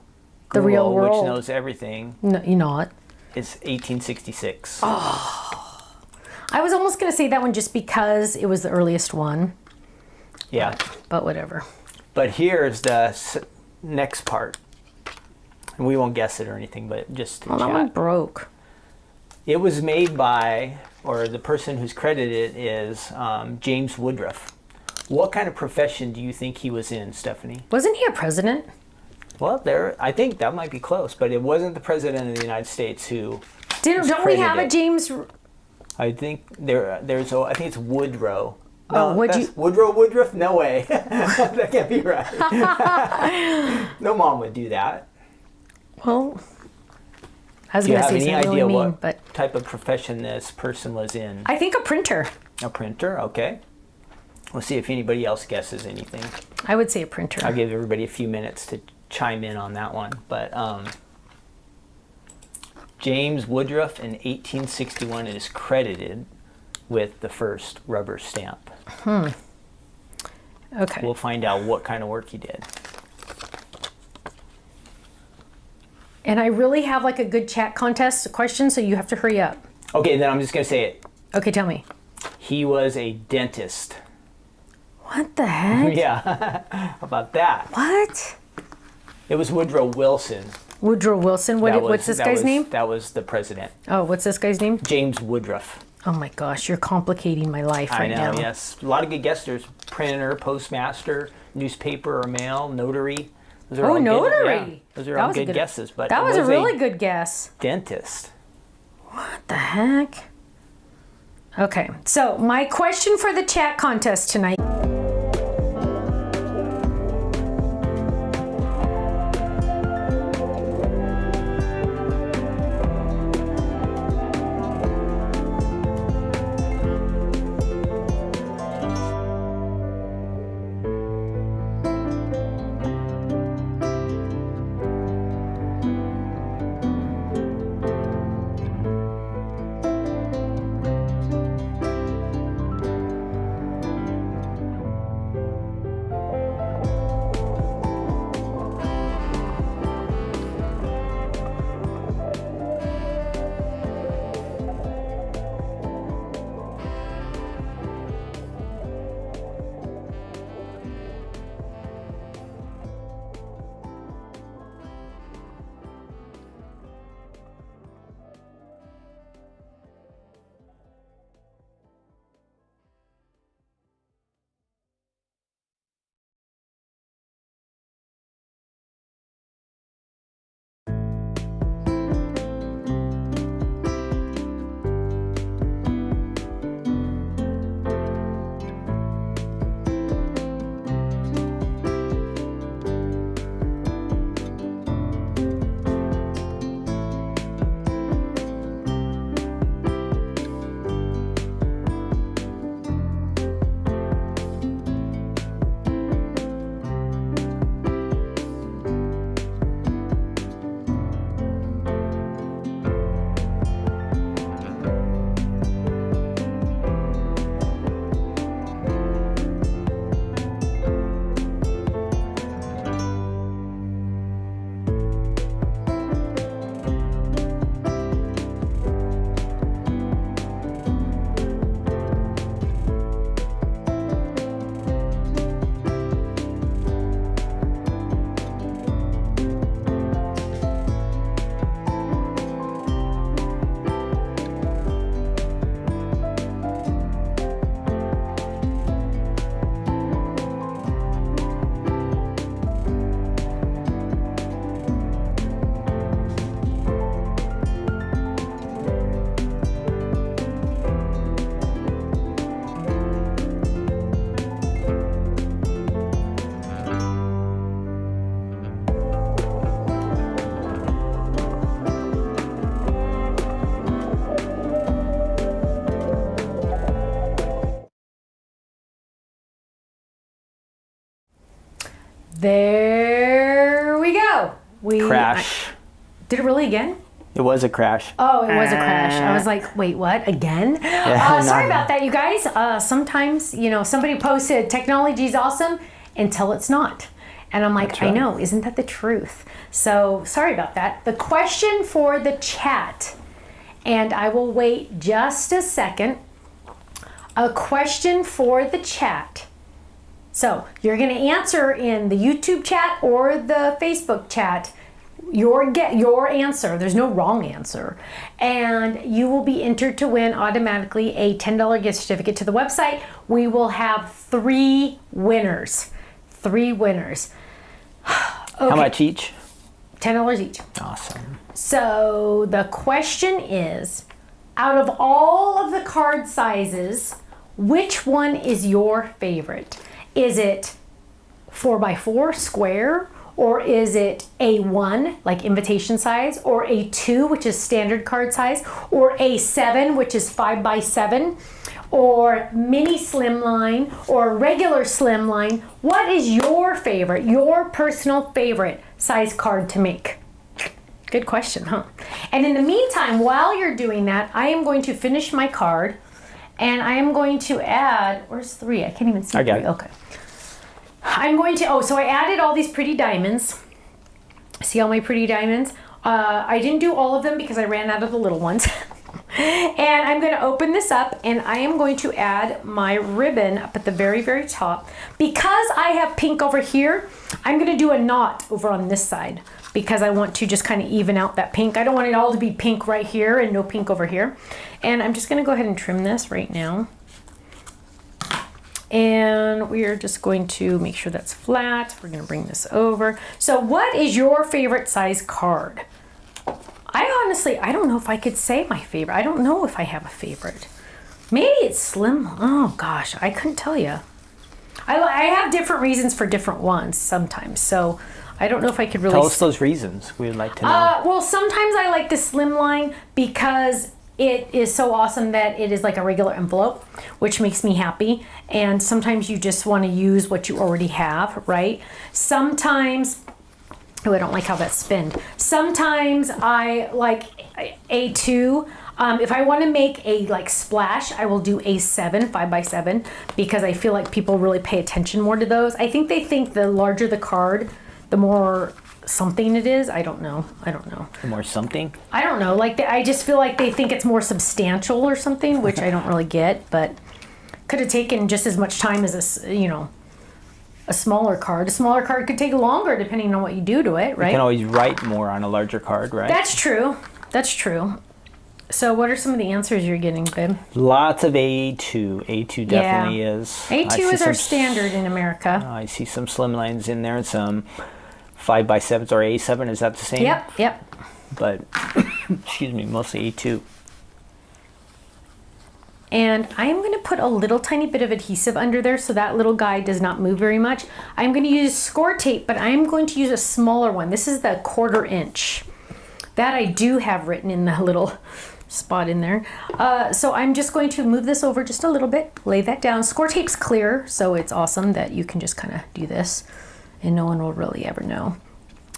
The Google, real world. which knows everything, No, you're not. it's 1866. I was almost going to say that one just because it was the earliest one, Yeah. but whatever. But here's the next part. And we won't guess it or anything, but just to Well, that one chat. broke. It was made by, or the person who's credited is James Woodruff. What kind of profession do you think he was in, Stephanie? Wasn't he a president? Well, I think that might be close, but it wasn't the president of the United States who. Don't we have a credited. James? I think I think it's Woodrow. Oh, Woodruff? No way. That can't be right. No mom would do that. Well, I was Do you going to have say any something idea really mean, what but type of profession this person was in? I think a printer. A printer, okay. We'll see if anybody else guesses anything. I would say a printer. I'll give everybody a few minutes to chime in on that one. But James Woodruff in 1861 is credited with the first rubber stamp. Okay. We'll find out what kind of work he did. And I really have like a good chat contest question, so you have to hurry up. Okay, then I'm just going to say it. Okay, tell me. He was a dentist. What the heck? Yeah, how about that? What? It was Woodrow Wilson. Woodrow Wilson. What's this guy's name? That was the president. Oh, what's this guy's name? James Woodruff. Oh my gosh, you're complicating my life right I know, now. yes. A lot of good guesses. There's printer, postmaster, newspaper or mail, notary. Those are all notary. Good, yeah, those are That all was a good guesses. But That it was a really good guess. dentist. What the heck? Okay, so my question for the chat contest tonight. There we go. Crash. Did it really again? It was a crash. Oh, it was a crash. I was like, wait, what? Again? Sorry about that, you guys. Sometimes, somebody posted technology's awesome until it's not. And I'm like, I know, isn't that the truth? So sorry about that. The question for the chat, and I will wait just a second. A question for the chat. So you're going to answer in the YouTube chat or the Facebook chat your answer. There's no wrong answer. And you will be entered to win automatically a $10 gift certificate to the website. We will have 3 winners. 3 winners. Okay. How much each? $10 each. Awesome. So the question is, out of all of the card sizes, which one is your favorite? Is it 4x4 square? Or is it A1, like invitation size, or A2, which is standard card size, or A7, which is 5x7, or mini slimline, or regular slimline? What is your favorite, your personal favorite size card to make? Good question, huh? And in the meantime, while you're doing that, I am going to finish my card, and I am going to add, where's 3? I can't even see 3. Okay. I'm going to, so I added all these pretty diamonds. See all my pretty diamonds? I didn't do all of them because I ran out of the little ones. And I'm going to open this up and I am going to add my ribbon up at the very, very top. Because I have pink over here, I'm going to do a knot over on this side because I want to just kind of even out that pink. I don't want it all to be pink right here and no pink over here. And I'm just going to go ahead and trim this right now. And we are just going to make sure that's flat. We're going to bring this over. So what is your favorite size card? I don't know if I could say my favorite. I don't know if I have a favorite. Maybe it's slim. Oh gosh, I couldn't tell you. I have different reasons for different ones sometimes. So I don't know if I could really... Tell us those reasons. We would like to know. Well, sometimes I like the slim line because it is so awesome that it is like a regular envelope, which makes me happy. And sometimes you just want to use what you already have, right? Sometimes, oh, I don't like how that spinned. Sometimes I like A2. If I want to make a like splash, I will do A7, 5x7, because I feel like people really pay attention more to those. I think they think the larger the card, the more something it is. I don't know. The more something? I don't know. Like I just feel like they think it's more substantial or something, which I don't really get, but could have taken just as much time as a smaller card. A smaller card could take longer depending on what you do to it, right? You can always write more on a larger card, right? That's true. That's true. So what are some of the answers you're getting, babe? Lots of A2. A2 definitely is. A2 is our standard in America. I see some slim lines in there and some 5x7s or A7. Is that the same? Yep. But, excuse me, mostly A2. And I'm going to put a little tiny bit of adhesive under there so that little guy does not move very much. I'm going to use score tape, but I'm going to use a smaller one. This is the 1/4 inch. That I do have written in the little spot in there. So I'm just going to move this over just a little bit, lay that down. Score tape's clear, so it's awesome that you can just kind of do this and no one will really ever know.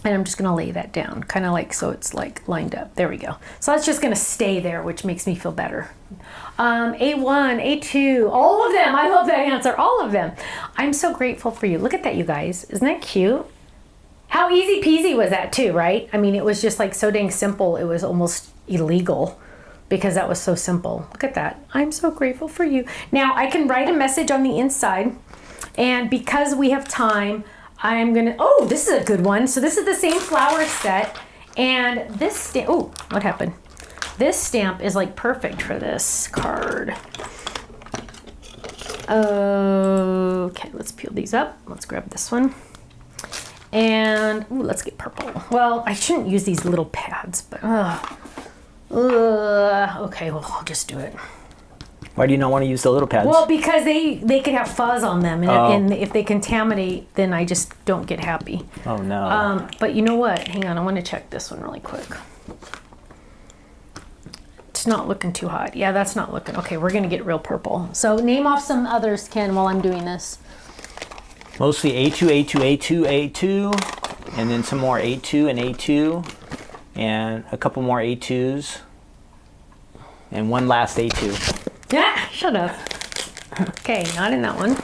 And I'm just going to lay that down, kind of like so it's like lined up. There we go. So that's just going to stay there, which makes me feel better. A1, A2, all of them. I love that answer, all of them. I'm so grateful for you. Look at that, you guys. Isn't that cute? How easy peasy was that too, right? I mean, it was just like so dang simple. It was almost illegal because that was so simple. Look at that. I'm so grateful for you. Now I can write a message on the inside, and because we have time, I'm gonna, oh, this is a good one. So this is the same flower set, and this stamp, oh, what happened? This stamp is like perfect for this card. Okay, let's peel these up. Let's grab this one. And ooh, let's get purple. Well, I shouldn't use these little pads, but okay, well, I'll just do it. Why do you not want to use the little pads? Well, because they could have fuzz on them, and if they contaminate, then I just don't get happy. Oh no. But you know what? Hang on, I want to check this one really quick. It's not looking too hot. Yeah, that's not looking. Okay, we're gonna get real purple. So name off some others, Ken, while I'm doing this. Mostly A2, A2, A2, A2, and then some more A2 and A2, and a couple more A2s, and one last A2. Yeah, shut up. Okay, not in that one.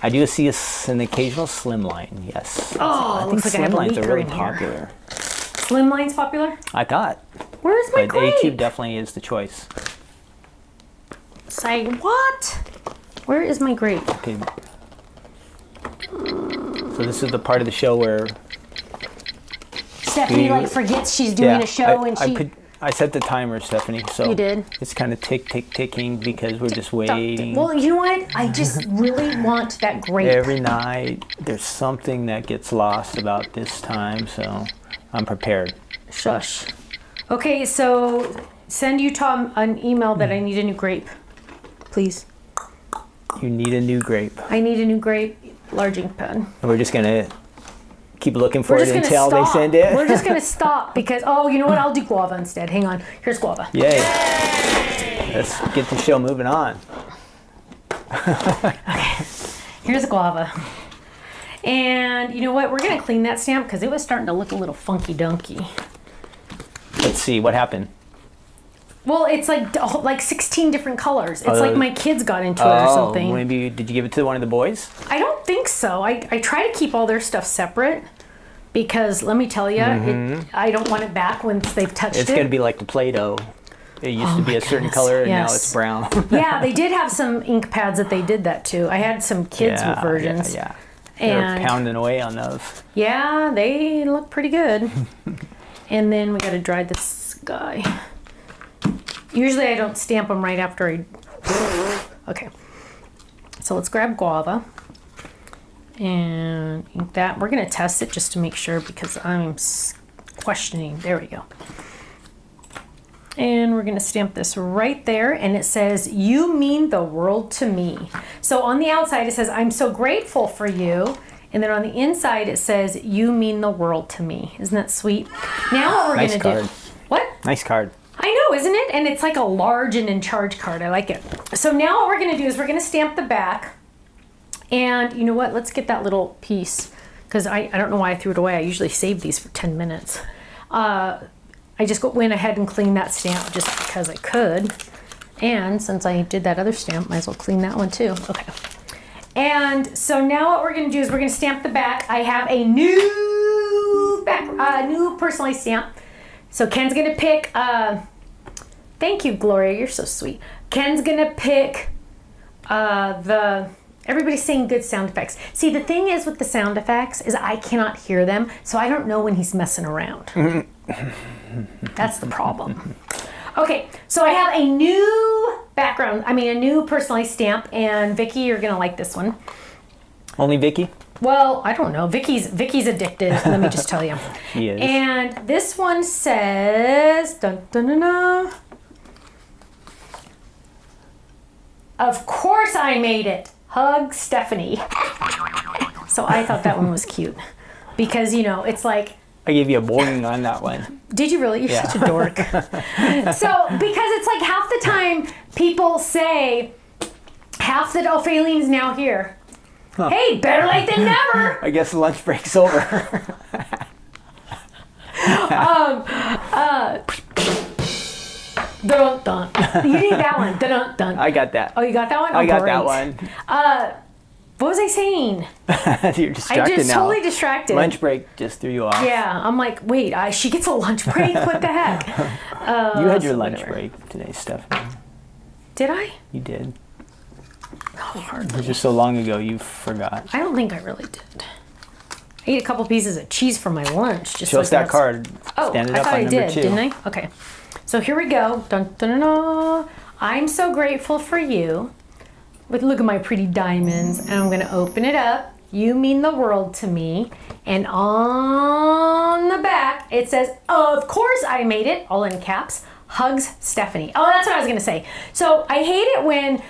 I do see an occasional slimline, yes. Oh, I think looks like I have a slimlines are leaker really in here. popular. Slimline's popular? I thought, Where's my but grape? A2 definitely is the choice. Say what? Where is my grape? Okay. So this is the part of the show where Stephanie like forgets she's doing a show and she. I set the timer, Stephanie. So You did? It's kind of ticking because we're just waiting. Well, you know what? I just really want that grape. Every night there's something that gets lost about this time, so I'm prepared. Shush. Okay, so send Utah an email that I need a new grape, please. You need a new grape. I need a new grape, large ink pen. And we're just gonna keep looking for We're it just gonna until stop. they send it. We're just gonna stop because you know what? I'll do guava instead. Hang on. Here's guava. Yay! Let's get the show moving on. Okay. Here's a guava. And you know what? We're gonna clean that stamp because it was starting to look a little funky dunky. Let's see what happened. Well, it's like 16 different colors. It's like my kids got into it or something. Maybe did you give it to one of the boys? I don't think so. I try to keep all their stuff separate because let me tell you, I don't want it back once they've touched It's it. gonna be like the Play-Doh. It used to be a certain color and now yes. it's brown. Yeah, they did have some ink pads that they did that too. I had some kids versions. Yeah. They're pounding away on those. Yeah, they look pretty good. And then we got to dry this guy. Usually I don't stamp them right after I... Okay. So let's grab guava. And ink that. We're going to test it just to make sure because I'm questioning. There we go. And we're going to stamp this right there. And it says, "You mean the world to me." So on the outside it says, "I'm so grateful for you." And then on the inside it says, "You mean the world to me." Isn't that sweet? Now what we're Nice going to card. do... What? Nice card. I know, isn't it? And it's like a large and in charge card. I like it. So now what we're going to do is we're going to stamp the back. And you know what? Let's get that little piece. Because I don't know why I threw it away. I usually save these for 10 minutes. I just went ahead and cleaned that stamp just because I could. And since I did that other stamp, might as well clean that one too. Okay. And so now what we're going to do is we're going to stamp the back. I have a new new personalized stamp. So Ken's going to pick, thank you, Gloria, you're so sweet. Ken's going to pick everybody's saying good sound effects. See, the thing is with the sound effects is I cannot hear them, so I don't know when he's messing around. That's the problem. Okay, so I have a new a new personalized stamp, and Vicky, you're going to like this one. Only Vicky? Well, I don't know. Vicky's addicted, let me just tell you. She is. And this one says, dun, dun, dun, dun, "Of course I made it. Hug, Stephanie." So I thought that one was cute. Because, you know, it's like... I gave you a boing on that one. Did you really? You're such a dork. So, because it's like half the time people say, half the Opheline's now here. Huh. Hey, better late than never. I guess the lunch break's over. Dun, dun. You need that one. Dun, dun, dun. I got that. Oh, you got that one? I got great. that one. What was I saying? You're distracted I just now. totally distracted. Lunch break just threw you off. Yeah, I'm like, wait, she gets a lunch break? What the heck? You had your lunch break today, Stephanie. Did I? You did. Oh, It hardly. was just so long ago you forgot. I don't think I really did. I ate a couple pieces of cheese for my lunch. Just Show us so I that can have card. Oh, Stand it I up thought on I number did, 2. didn't I? Okay. So here we go. Dun, dun, dun, dun. "I'm so grateful for you." Look at my pretty diamonds. And I'm going to open it up. "You mean the world to me." And on the back, it says, "Of course I made it," all in caps. Hugs, Stephanie. Oh, that's what I was going to say. So I hate it when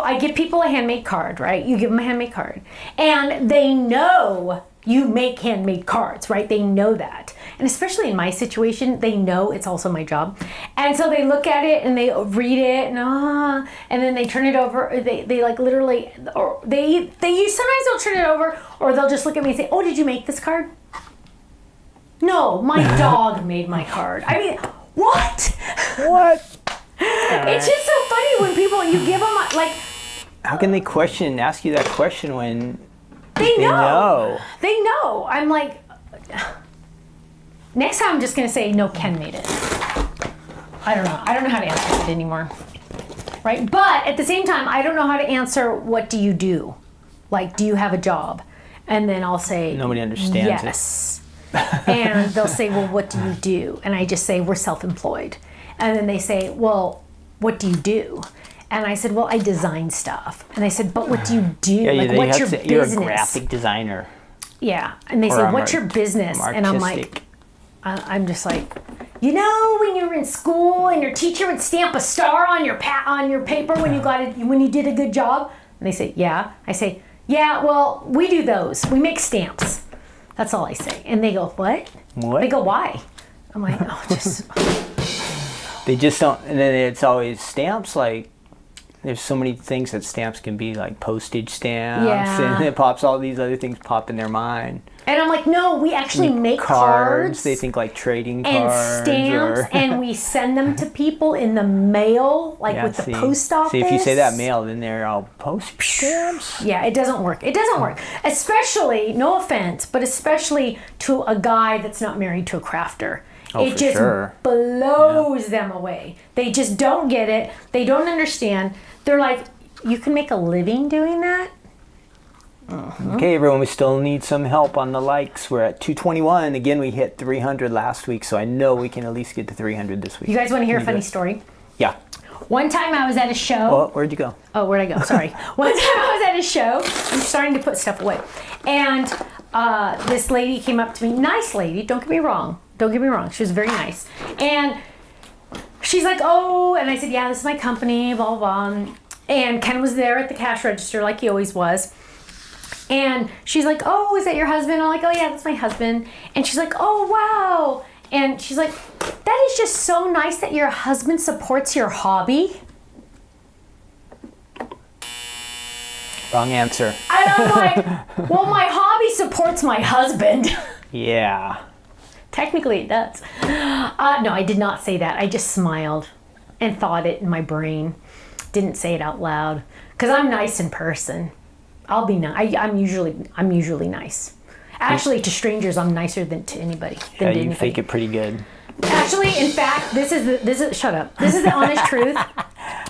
I give people a handmade card, right? You give them a handmade card and they know you make handmade cards, right? They know that. And especially in my situation, they know it's also my job. And so they look at it and they read it and then they turn it over. They like literally, or sometimes they'll turn it over or they'll just look at me and say, oh, did you make this card? No, my dog made my card. I mean, what? It's just so funny when people, you give them like. How can they ask you that question when they know? They know. I'm like, next time I'm just going to say, no, Ken made it. I don't know. I don't know how to answer it anymore. Right? But at the same time, I don't know how to answer, what do you do? Like, do you have a job? And then I'll say, nobody understands yes. And they'll say, well, what do you do? And I just say, we're self-employed. And then they say, well, what do you do? And I said, well, I design stuff. And I said, but what do you do? Yeah, like, what's your business? You're a graphic designer. Yeah. And they say, what's your business? And I'm like, I'm just like, you know, when you were in school and your teacher would stamp a star on your paper when you did a good job? And they say, yeah. I say, yeah, well, we do those. We make stamps. That's all I say. And they go, what? What? They go, why? I'm like, oh, just. They just don't, and then it's always stamps, like, there's so many things that stamps can be, like postage stamps, and it pops, all these other things pop in their mind. And I'm like, no, we actually make cards. They think like trading and cards. Stamps, and we send them to people in the mail, like with the post office. See, if you say that mail, then they're all postage stamps. Yeah, it doesn't work. It doesn't work. Especially, no offense, but especially to a guy that's not married to a crafter. Oh, it just blows them away. They just don't get it. They don't understand. They're like, you can make a living doing that? Okay, everyone, we still need some help on the likes. We're at 221. Again, we hit 300 last week, so I know we can at least get to 300 this week. You guys want to hear a funny story? Yeah. One time I was at a show. Oh, where'd you go? Oh, where'd I go? Sorry. One time I was at a show. I'm starting to put stuff away. And this lady came up to me. Nice lady. Don't get me wrong. Don't get me wrong. She was very nice. And she's like, oh, and I said, yeah, this is my company, blah, blah, blah. And Ken was there at the cash register like he always was. And she's like, oh, is that your husband? I'm like, oh, yeah, that's my husband. And she's like, oh, wow. And she's like, that is just so nice that your husband supports your hobby. Wrong answer. And I'm like, well, my hobby supports my husband. Yeah. Technically it does. No, I did not say that. I just smiled and thought it in my brain. Didn't say it out loud. Because I'm nice in person. I'll be nice. I'm usually nice. Actually, to strangers, I'm nicer than to anybody. Yeah, you fake it pretty good. Actually, in fact, this is shut up. This is the honest truth.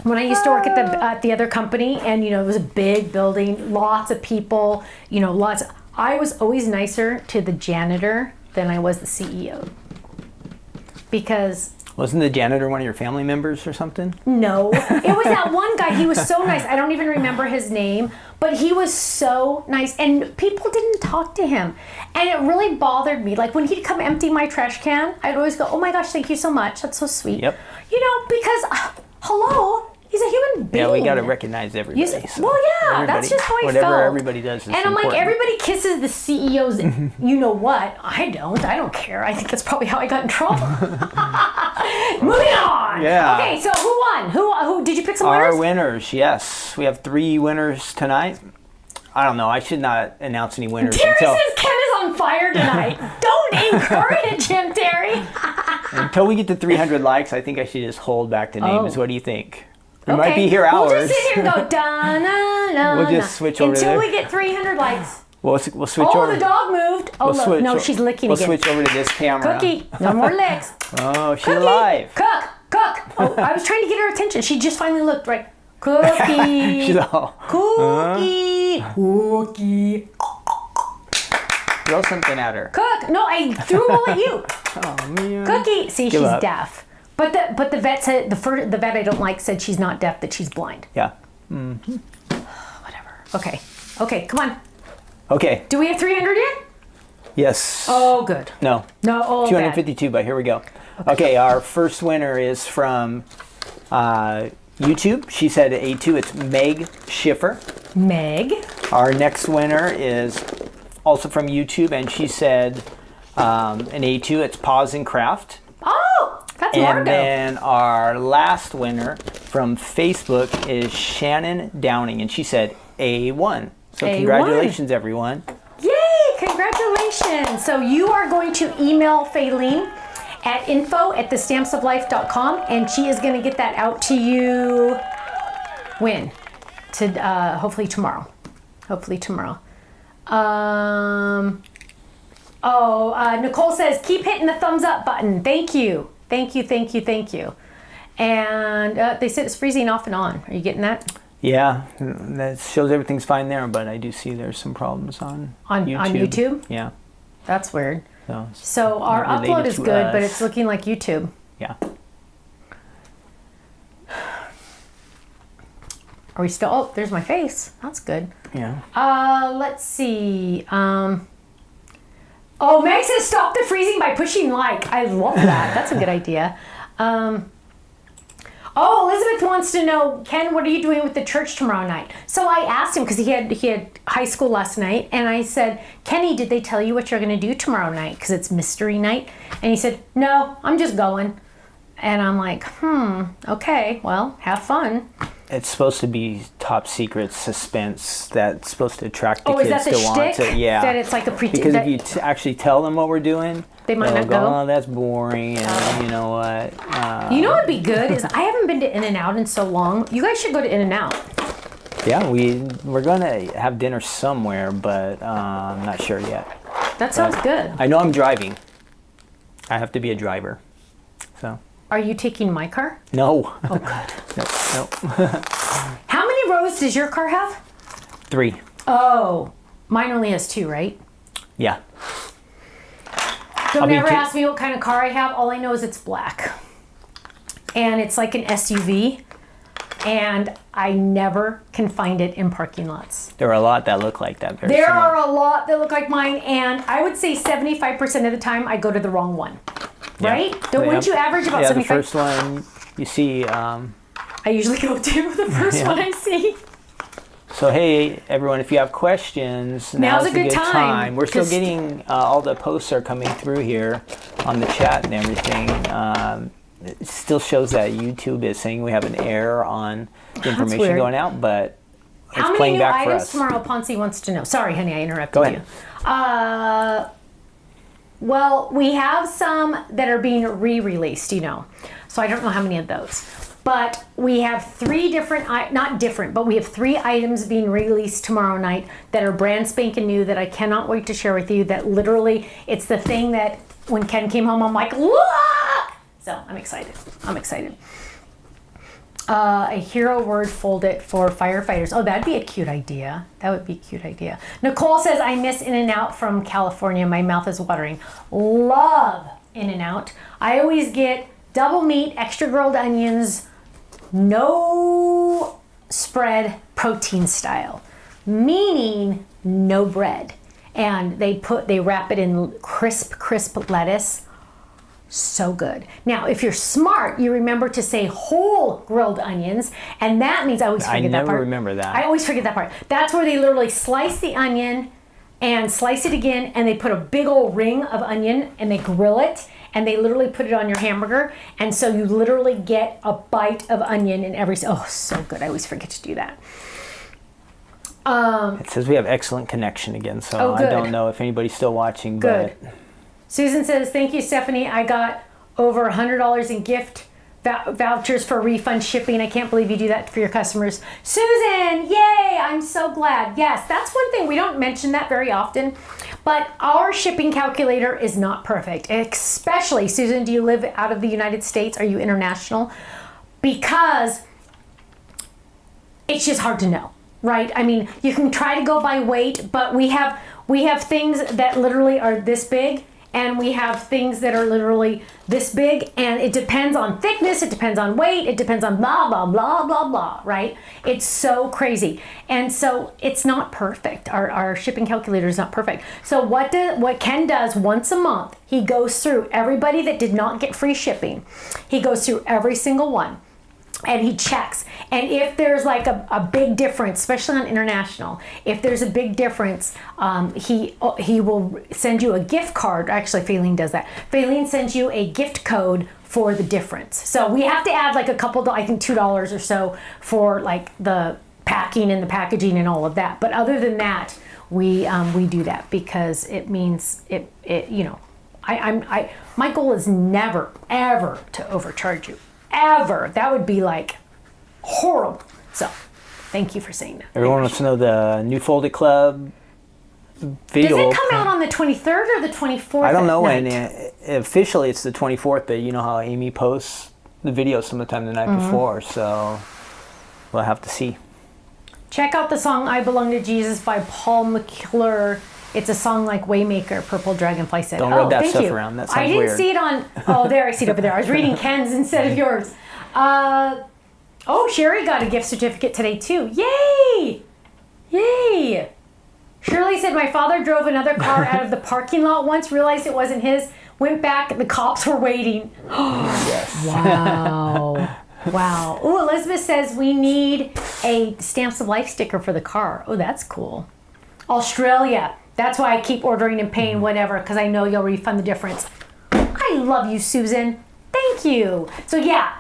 When I used to work at the other company, and it was a big building, lots of people, I was always nicer to the janitor than I was the CEO. Because wasn't the janitor one of your family members or something? No. It was that one guy. He was so nice. I don't even remember his name, but he was so nice. And people didn't talk to him. And it really bothered me. Like when he'd come empty my trash can, I'd always go, oh my gosh, thank you so much. That's so sweet. Yep. Because, hello, he's a human being. Yeah, we got to recognize everybody. Well, yeah, that's just how I felt. Whatever everybody does is important. And I'm like, everybody kisses the CEOs. You know what? I don't care. I think that's probably how I got in trouble. Moving on. Yeah. Okay, so who won? Who did you pick some winners? Our winners, yes. We have 3 winners tonight. I don't know. I should not announce any winners. Terry says Ken is on fire tonight. Don't encourage him, Terry. Until we get to 300 likes, I think I should just hold back the names. What do you think? We might be here We'll hours. just sit here and go, da-na-na-na. We'll just switch over until there. we get 300 likes. We'll switch over. Oh, the dog moved. Oh, look. No, she's licking again. We'll switch over to this camera. Cookie, no more licks. Oh, she's Cookie, alive. Cook. Oh, I was trying to get her attention. She just finally looked right. Cookie. She's all. Cookie. Cookie. Throw something at her. Cook. No, I threw them all at you. Oh, man. Cookie. See, she's up. deaf. But the vet said, the vet I don't like said she's not deaf, that she's blind. Yeah. Whatever. Okay, come on. Okay. Do we have 300 yet? Yes. Oh, good. No. No, oh, 252, but here we go. Okay, our first winner is from YouTube. She said A2. It's Meg Schiffer. Meg. Our next winner is also from YouTube, and she said an A2. It's Pause and Craft. Oh, that's Margo. And then our last winner from Facebook is Shannon Downing, and she said A1. So A1. Congratulations, everyone. Yay! Congratulations. So you are going to email Faylene at info@thestampsoflife.com, and she is going to get that out to you when? Hopefully tomorrow. Nicole says, keep hitting the thumbs up button. Thank you. And they said it's freezing off and on. Are you getting that? Yeah, that shows everything's fine there, but I do see there's some problems on YouTube. On YouTube? Yeah. That's weird. So So our not related upload is to good, us. but it's looking like YouTube. Yeah. Are we still? Oh, there's my face. That's good. Yeah. Let's see. Meg says stop the freezing by pushing like. I love that. That's a good idea. Elizabeth wants to know, Ken, what are you doing with the church tomorrow night? So I asked him because he had high school last night, and I said, Kenny, did they tell you what you're going to do tomorrow night? Because it's mystery night. And he said, no, I'm just going. And I'm like, okay, well, have fun. It's supposed to be top secret suspense that's supposed to attract the Is kids that the to want shtick? to. Yeah. That it's like a Because if you actually tell them what we're doing, they might they'll not go. Oh, that's boring, and you know what? You know what'd be good is I haven't been to In-N-Out in so long. You guys should go to In-N-Out. Yeah, we're gonna have dinner somewhere, but I'm not sure yet. That sounds good. I know I'm driving. I have to be a driver. So. Are you taking my car? No. Oh, good. No. How many rows does your car have? 3. Oh, mine only has 2, right? Yeah. Don't ever ask me what kind of car I have. All I know is it's black. And it's like an SUV. And I never can find it in parking lots. There are a lot that look like that. There are a lot that look like mine. And I would say 75% of the time I go to the wrong one. Yeah. Right? Wouldn't you average about 75%? The first one you see. I usually go to the first one I see. So hey everyone, if you have questions, now's a good time. We're still getting all the posts are coming through here on the chat and everything. It still shows that YouTube is saying we have an error on the information going out, but it's playing back for us. How many new items tomorrow? Ponce wants to know. Sorry, honey, I interrupted Go ahead. you. Well, we have some that are being re-released, so I don't know how many of those. But we have 3 different, we have 3 items being released tomorrow night that are brand spanking new that I cannot wait to share with you. That literally, it's the thing that when Ken came home, I'm like, "Wah!" So I'm excited. A hero word folded for firefighters. Oh, that'd be a cute idea. That would be a cute idea. Nicole says, I miss In-N-Out from California. My mouth is watering. Love In-N-Out. I always get double meat, extra grilled onions, no spread, protein style, meaning no bread. And they wrap it in crisp lettuce. So good. Now, if you're smart, you remember to say whole grilled onions, and that means I always forget that part. I never remember that. I always forget that part. That's where they literally slice the onion and slice it again, and they put a big old ring of onion and they grill it, and they literally put it on your hamburger, and so you literally get a bite of onion in every. Oh, so good. I always forget to do that. It says we have excellent connection again, so I don't know if anybody's still watching. Good. But Susan says, thank you, Stephanie. I got over $100 in gift vouchers for refund shipping. I can't believe you do that for your customers. Susan, yay, I'm so glad. Yes, that's one thing. We don't mention that very often, but our shipping calculator is not perfect. Especially, Susan, do you live out of the United States? Are you international? Because it's just hard to know, right? I mean, you can try to go by weight, but we have things that literally are this big, and we have things that are literally this big, and it depends on thickness, it depends on weight, it depends on blah, blah, blah, blah, blah, right? It's so crazy. And so it's not perfect. Our shipping calculator is not perfect. So what Ken does once a month, he goes through everybody that did not get free shipping. He goes through every single one. And he checks. And if there's like a big difference, especially on international, if there's a big difference, he will send you a gift card. Actually, Faylene does that. Faylene sends you a gift code for the difference. So we have to add like a couple, I think $2 or so for like the packing and the packaging and all of that. But other than that, we do that because it means it you know, my goal is never, ever to overcharge you. Ever. That would be like horrible. So thank you for saying that. Everyone wants to know the new Folded Club video. Does it come out on the 23rd or the 24th? I don't know when. Officially it's the 24th, but you know how Amy posts the video sometime the night before, so we'll have to see. Check out the song I Belong to Jesus by Paul McClure. It's a song like Waymaker, Purple Dragonfly said. Don't read that stuff around. That sounds weird. I didn't see it on... Oh, there, I see it over there. I was reading Ken's instead of yours. Oh, Sherry got a gift certificate today, too. Yay! Yay! Shirley said, my father drove another car out of the parking lot once, realized it wasn't his, went back, the cops were waiting. Yes. Wow. Wow. Oh, Elizabeth says we need a Stamps of Life sticker for the car. Oh, that's cool. Australia. That's why I keep ordering and paying whatever, because I know you'll refund the difference. I love you, Susan. Thank you. So yeah,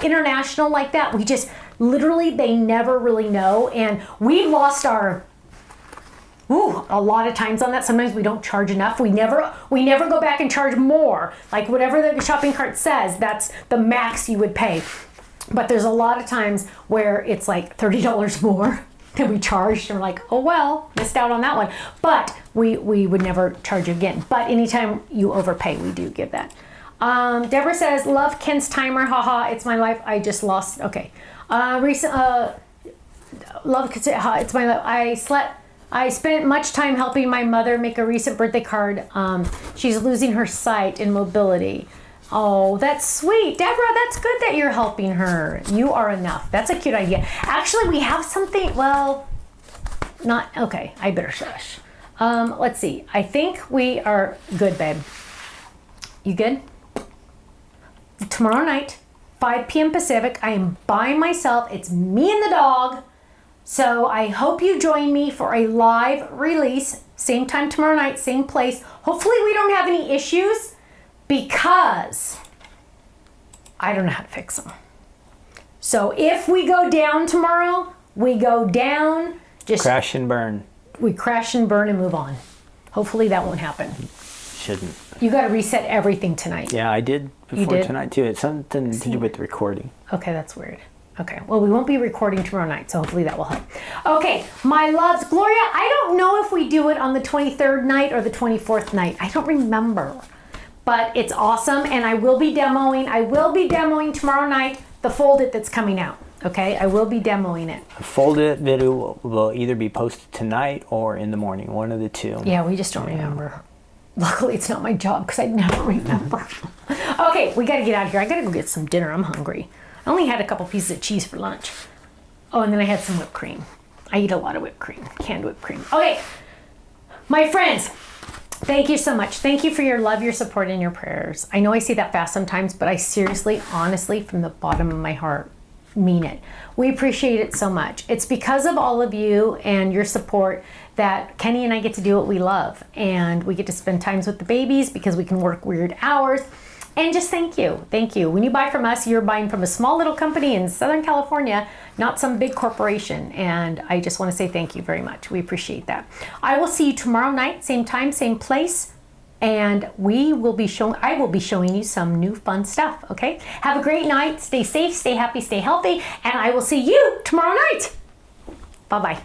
international like that, we just, literally, they never really know. And we've lost our, a lot of times on that. Sometimes we don't charge enough. We never go back and charge more. Like whatever the shopping cart says, that's the max you would pay. But there's a lot of times where it's like $30 more that we charged, and we're like, oh well, missed out on that one. But we would never charge you again. But anytime you overpay, we do give that. Deborah says, love Ken's timer, haha, it's my life, I just lost, okay. Love, it's my life, I spent much time helping my mother make a recent birthday card. She's losing her sight and mobility. Oh, that's sweet. Deborah, that's good that you're helping her. You are enough. That's a cute idea. Actually, we have something, well, not, okay, I better shush. Let's see. I think we are good, babe. You good? Tomorrow night, 5 p.m. Pacific, I am by myself. It's me and the dog. So I hope you join me for a live release. Same time tomorrow night, same place. Hopefully we don't have any issues, because I don't know how to fix them. So if we go down tomorrow, we go down. Just crash and burn. We crash and burn and move on. Hopefully that won't happen. Shouldn't. You got to reset everything tonight. Yeah, I did before tonight too. It's something to do with the recording. Okay, that's weird. Okay, well, we won't be recording tomorrow night, so hopefully that will help. Okay, my loves. Gloria, I don't know if we do it on the 23rd night or the 24th night. I don't remember. But it's awesome, and I will be demoing tomorrow night the Fold It that's coming out. Okay, I will be demoing it. The Fold It video will either be posted tonight or in the morning, one of the two. Yeah, we just don't remember. Luckily, it's not my job, because I never remember. Okay, we got to get out of here. I got to go get some dinner. I'm hungry. I only had a couple pieces of cheese for lunch. Oh, and then I had some whipped cream. I eat a lot of whipped cream, canned whipped cream. Okay, my friends, thank you so much. Thank you for your love, your support, and your prayers. I know I say that fast sometimes, but I seriously, honestly, from the bottom of my heart, mean it. We appreciate it so much. It's because of all of you and your support that Kenny and I get to do what we love. And we get to spend times with the babies because we can work weird hours. And just thank you. Thank you. When you buy from us, you're buying from a small little company in Southern California, not some big corporation. And I just want to say thank you very much. We appreciate that. I will see you tomorrow night, same time, same place. And I will be showing you some new fun stuff, okay? Have a great night. Stay safe, stay happy, stay healthy. And I will see you tomorrow night. Bye-bye.